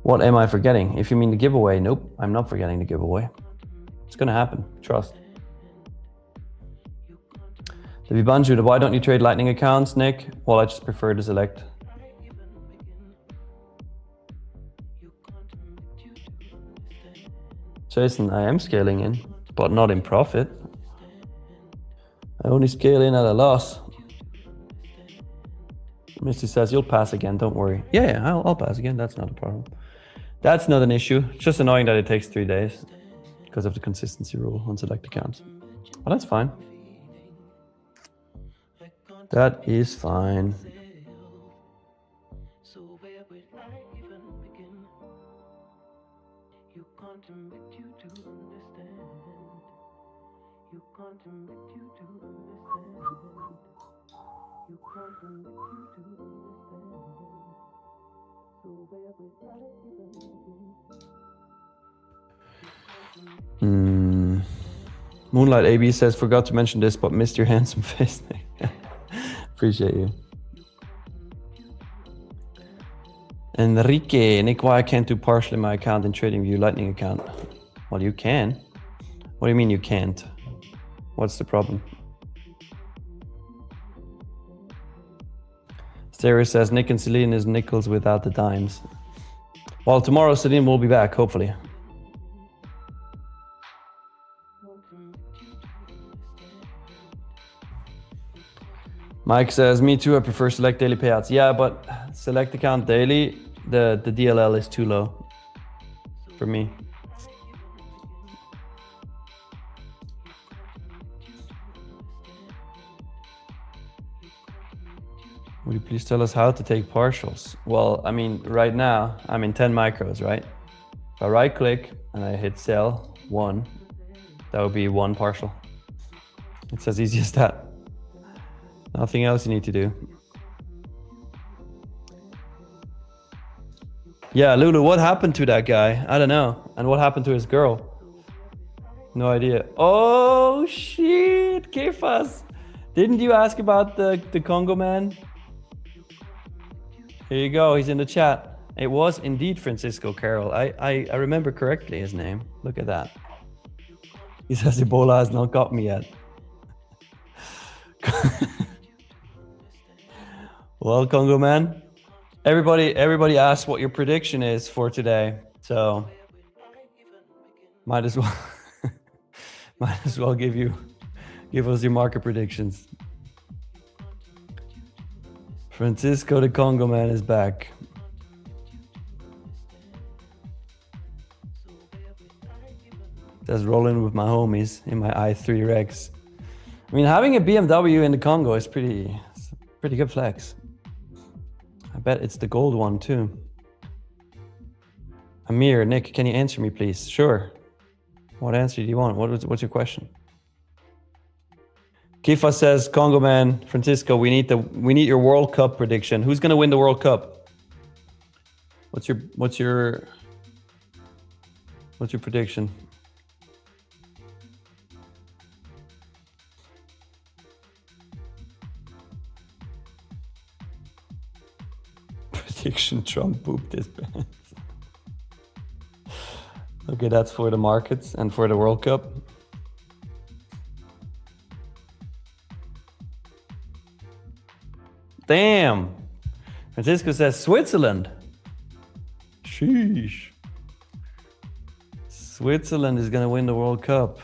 What am I forgetting? If you mean the giveaway, nope, I'm not forgetting the giveaway. It's gonna happen, trust. The Vibanju, why don't you trade Lightning accounts, Nick? Well, I just prefer to select. Jason, I am scaling in, but not in profit. I only scale in at a loss. Misty says, you'll pass again, don't worry. Yeah, I'll pass again, that's not a problem. That's not an issue. It's just annoying that it takes 3 days because of the consistency rule on select accounts. But that's fine. That is fine. Moonlight AB says, forgot to mention this, but missed your handsome face. Appreciate you. Enrique, Nick, why I can't do partial in my account in TradingView Lightning account? Well, you can. What do you mean you can't? What's the problem? Sarah says, Nick and Celine is nickels without the dimes. Well, tomorrow Celine will be back, hopefully. Mike says, me too, I prefer select daily payouts. Yeah, but select account daily, the DLL is too low for me. Will you please tell us how to take partials? Well, I mean, right now I'm in 10 micros, right? If I right click and I hit sell 1, that would be 1 partial. It's as easy as that. Nothing else you need to do. Yeah, Lulu, what happened to that guy? I don't know. And what happened to his girl? No idea. Oh, shit, Kefas. Didn't you ask about the Congo man? Here you go. He's in the chat. It was indeed Francisco Carroll. I remember correctly his name. Look at that. He says Ebola has not got me yet. Well, Congo man, everybody asks what your prediction is for today, so might as well give us your market predictions. Francisco the Congo man is back. Says rolling with my homies in my i3 Rex. I mean, having a BMW in the Congo is pretty good flex. I bet it's the gold one too. Amir, Nick, can you answer me, please? Sure. What answer do you want? What's your question? Kifa says, Congo man, Francisco, we need your World Cup prediction. Who's gonna win the World Cup? What's your prediction? Prediction: Trump pooped his pants. Okay, that's for the markets and for the World Cup. Damn. Francisco says Switzerland. Sheesh. Switzerland is going to win the World Cup.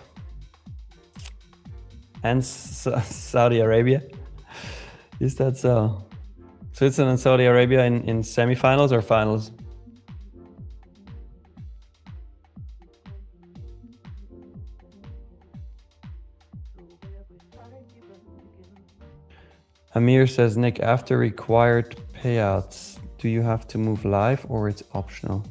And Saudi Arabia. Is that so? Switzerland and Saudi Arabia in semifinals or finals? Amir says, Nick, after required payouts, do you have to move live or it's optional?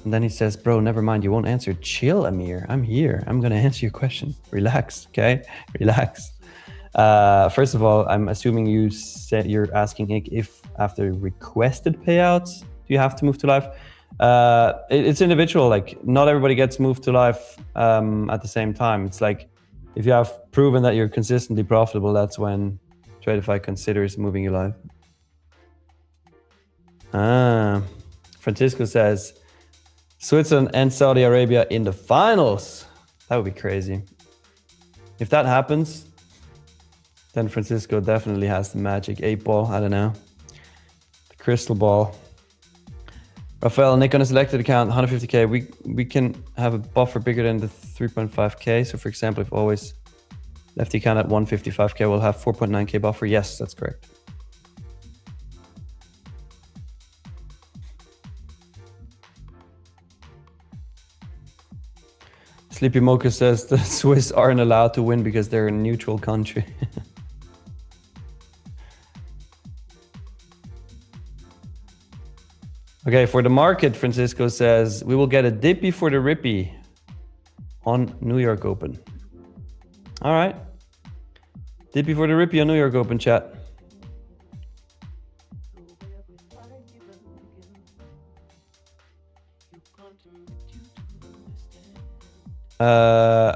And then he says, bro, never mind, you won't answer. Chill, Amir, I'm here. I'm going to answer your question. Relax, okay? Relax. First of all, I'm assuming you're asking Nick if after requested payouts, do you have to move to live? It's individual. Like, not everybody gets moved to live at the same time. It's like, if you have proven that you're consistently profitable, that's when Tradeify considers moving you live. Francisco says, Switzerland and Saudi Arabia in the finals. That would be crazy. If that happens, then Francisco definitely has the magic 8-ball. I don't know. The crystal ball. Rafael, Nick on a selected account, 150K. We can have a buffer bigger than the 3.5K. So for example, if always left the account at 155K, we'll have 4.9K buffer. Yes, that's correct. Sleepy Mocha says the Swiss aren't allowed to win because they're a neutral country. Okay, for the market, Francisco says, we will get a dippy for the rippy on New York Open. All right. Dippy for the rippy on New York Open, chat.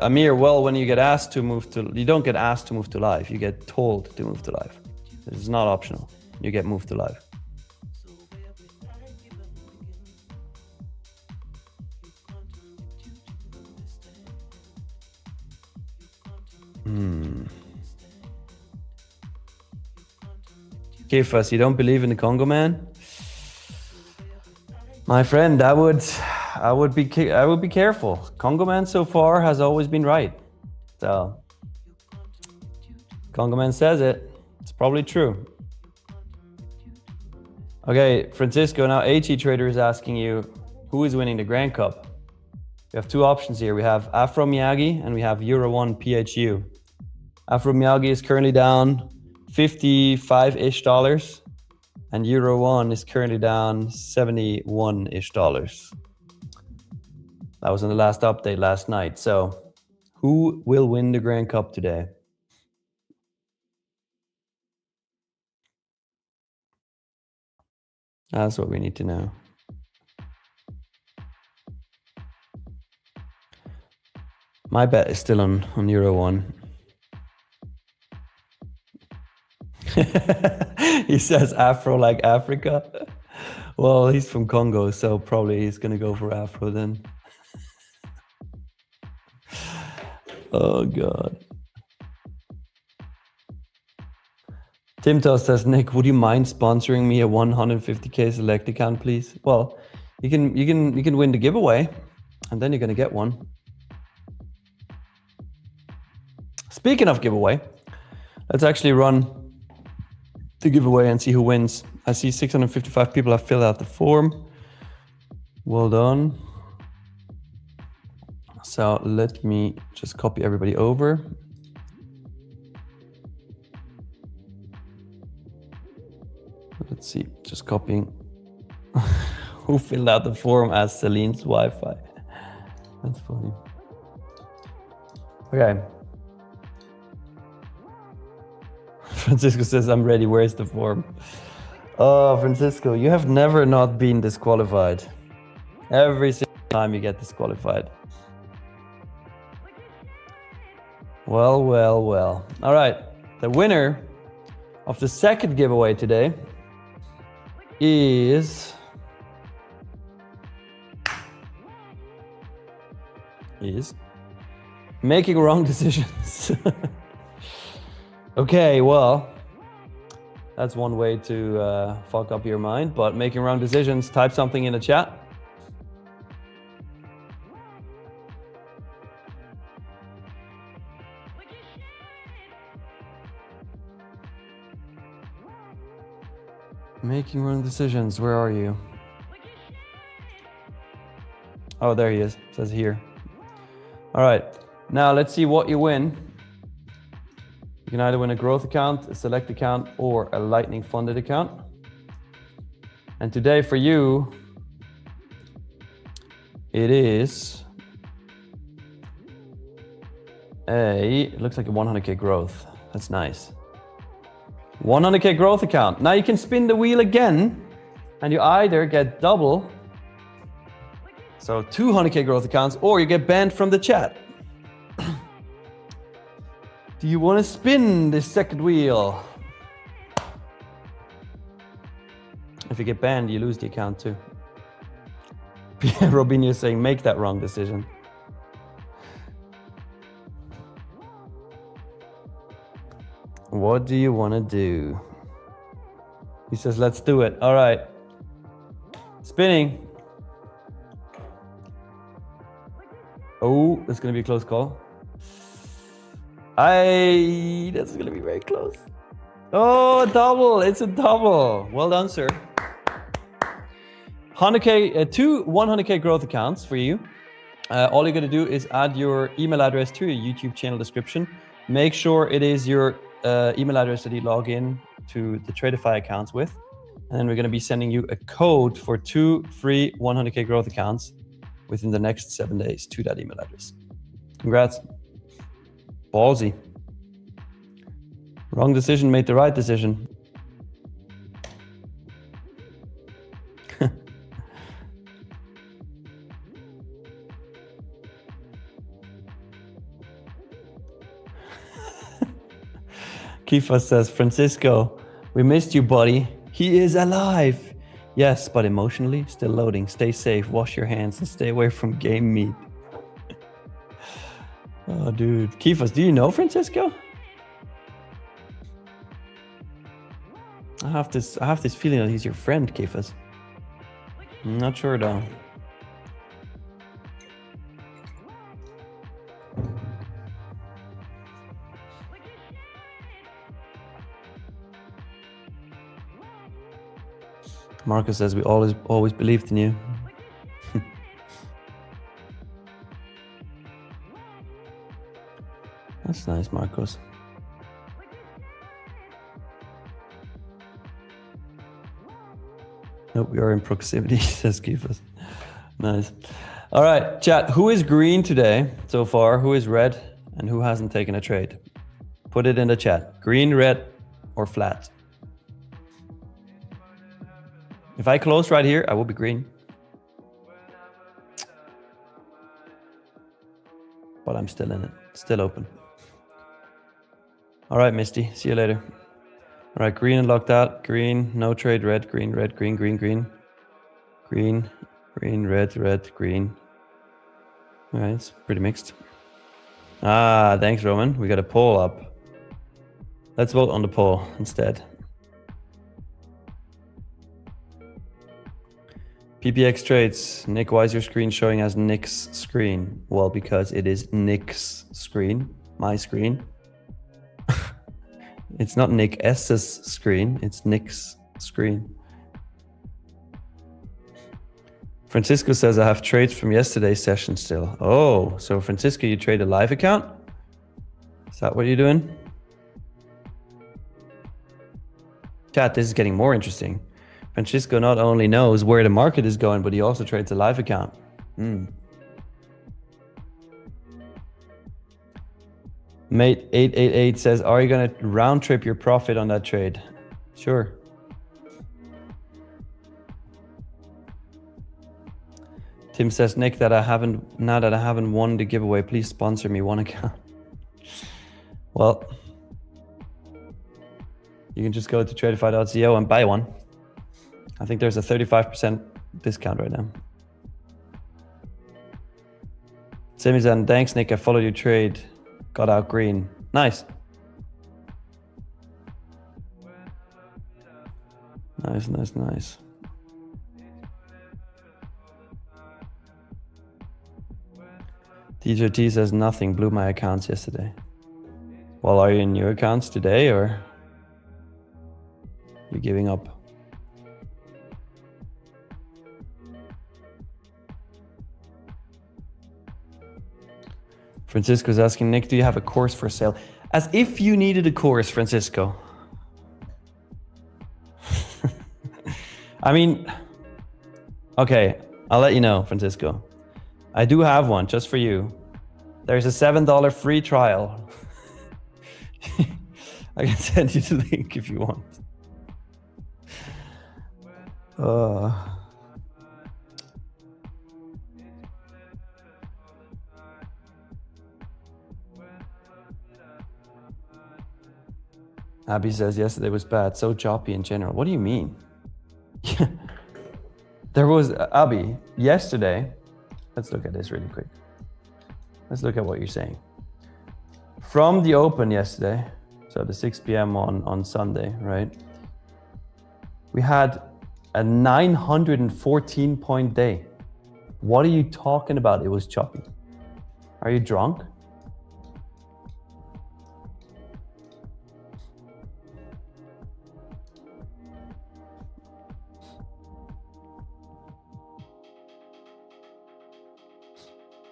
Amir, well, when you get asked to move to, you don't get asked to move to live. You get told to move to live. This is not optional. You get moved to live. Kefas, you don't believe in the Congo man? My friend, I would be careful. Congo man so far has always been right. So Congo man says it. It's probably true. Okay, Francisco, now HE Trader is asking you, who is winning the Grand Cup? We have two options here. We have Afro Miyagi and we have Euro 1 PHU. Afro Miyagi is currently down $55-ish and Euro 1 is currently down $71-ish. That was in the last update last night. So who will win the Grand Cup today? That's what we need to know. My bet is still on Euro 1. He says Afro like Africa. Well, he's from Congo, so probably he's gonna go for Afro then. Oh God. Timto says, Nick, would you mind sponsoring me a 150k select account, please? Well, you can win the giveaway, and then you're gonna get one. Speaking of giveaway, let's actually run the giveaway and see who wins. I see 655 people have filled out the form. Well done. So let me just copy everybody over. Let's see, just copying. Who filled out the form as Celine's Wi-Fi? That's funny. Okay. Francisco says, I'm ready. Where's the form? Oh, Francisco, you have never not been disqualified. Every single time you get disqualified. Well, well, well. All right. The winner of the second giveaway today is making wrong decisions. Okay, well, that's one way to fuck up your mind, but making wrong decisions, type something in the chat. Making wrong decisions, where are you? Oh, there he is, it says here. All right, now let's see what you win. You can either win a growth account, a select account, or a lightning funded account. And today for you, it is it looks like a 100k growth. That's nice. 100k growth account. Now you can spin the wheel again and you either get double, so 200k growth accounts, or you get banned from the chat. Do you want to spin this second wheel? If you get banned, you lose the account too. Robinho is saying, make that wrong decision. What do you want to do? He says, let's do it. All right. Spinning. Oh, that's going to be a close call. That's going to be very close. Oh, a double. It's a double. Well done, sir. 100k, two 100k growth accounts for you. All you're going to do is add your email address to your YouTube channel description. Make sure it is your email address that you log in to the Tradeify accounts with. And then we're going to be sending you a code for 2 free 100k growth accounts within the next 7 days to that email address. Congrats. Ballsy. Wrong decision made the right decision. Kifa says, Francisco, we missed you, buddy. He is alive. Yes, but emotionally still loading. Stay safe, wash your hands, and stay away from game meat. Oh, dude. Kifas, do you know Francisco? I have this feeling that he's your friend, Kifas. I'm not sure though. Marcus says we always believed in you. That's nice, Marcos. Nope, we are in proximity, says Kifas. Nice. All right, chat. Who is green today so far? Who is red? And who hasn't taken a trade? Put it in the chat. Green, red, or flat. If I close right here, I will be green. but I'm still in it, still open. All right, Misty, see you later. All right, green unlocked out. Green, no trade. Red, green, red, green, green, green. Green, green, red, red, green. All right, it's pretty mixed. Ah, thanks, Roman. We got a poll up. Let's vote on the poll instead. PPX trades. Nick, why is your screen showing as Nick's screen? Well, because it is Nick's screen, my screen. It's not Nick S's screen, it's Nick's screen. Francisco says, I have trades from yesterday's session still. Oh, so Francisco, you trade a live account? Is that what you're doing? Chat, this is getting more interesting. Francisco not only knows where the market is going, but he also trades a live account. Mate 888 says, are you going to round trip your profit on that trade? Sure. Tim says, Nick, now that I haven't won the giveaway, please sponsor me one account. Well, you can just go to Tradeify.co and buy one. I think there's a 35% discount right now. Simizan, thanks, Nick. I followed your trade. Got out green. Nice. Nice, nice, nice. DJT says nothing. Blew my accounts yesterday. Well, are you in your accounts today or you're giving up? Francisco's asking, Nick, do you have a course for sale? As if you needed a course, Francisco. I mean, okay, I'll let you know, Francisco. I do have one just for you. There's a $7 free trial. I can send you the link if you want. Abby says yesterday was bad, so choppy in general. What do you mean? There was, Abby, yesterday, let's look at this really quick. Let's look at what you're saying. From the open yesterday, so the 6 p.m. on Sunday, right? We had a 914 point day. What are you talking about? It was choppy. Are you drunk?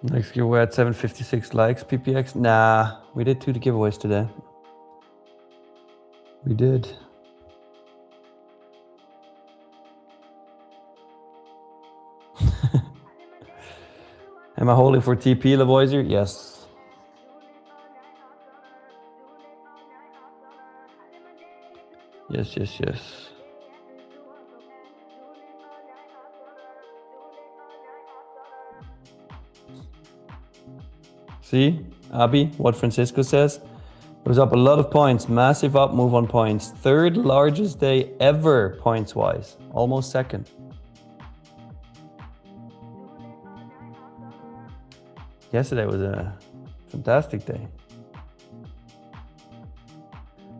Next giveaway at 756 likes, PPX. Nah, we did 2 giveaways today. We did. Am I holding for TP, Lavoisier? Yes. Yes, yes, yes. See, Abby, what Francisco says? It was up a lot of points, massive up move on points. Third largest day ever points-wise, almost second. Yesterday was a fantastic day.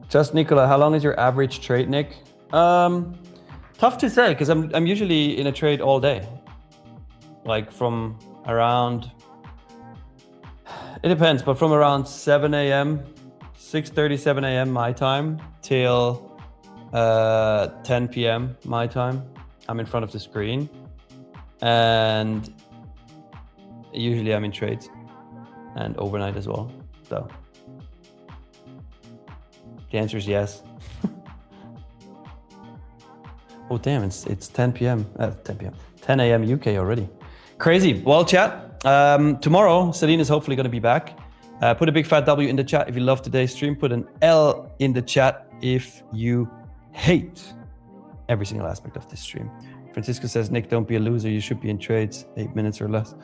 Just Nicola, how long is your average trade, Nick? Tough to say, because I'm usually in a trade all day. Like from around, it depends, but from around 7 a.m., 6:30, 7 a.m. my time till 10 p.m. my time. I'm in front of the screen and usually I'm in trades and overnight as well. So the answer is yes. Oh damn, it's 10 p.m. 10 a.m. UK already. Crazy. Well, chat. Tomorrow, Celine is hopefully going to be back. Put a big fat W in the chat if you love today's stream. Put an L in the chat if you hate every single aspect of this stream. Francisco says, Nick, don't be a loser. You should be in trades 8 minutes or less.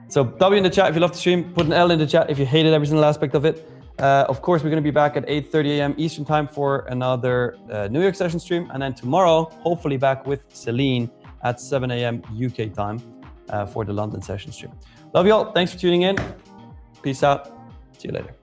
So W in the chat if you love the stream. Put an L in the chat if you hated every single aspect of it. Of course, we're going to be back at 8:30 a.m. Eastern time for another New York session stream. And then tomorrow, hopefully back with Celine at 7 a.m. UK time for the London session stream. Love you all. Thanks for tuning in. Peace out. See you later.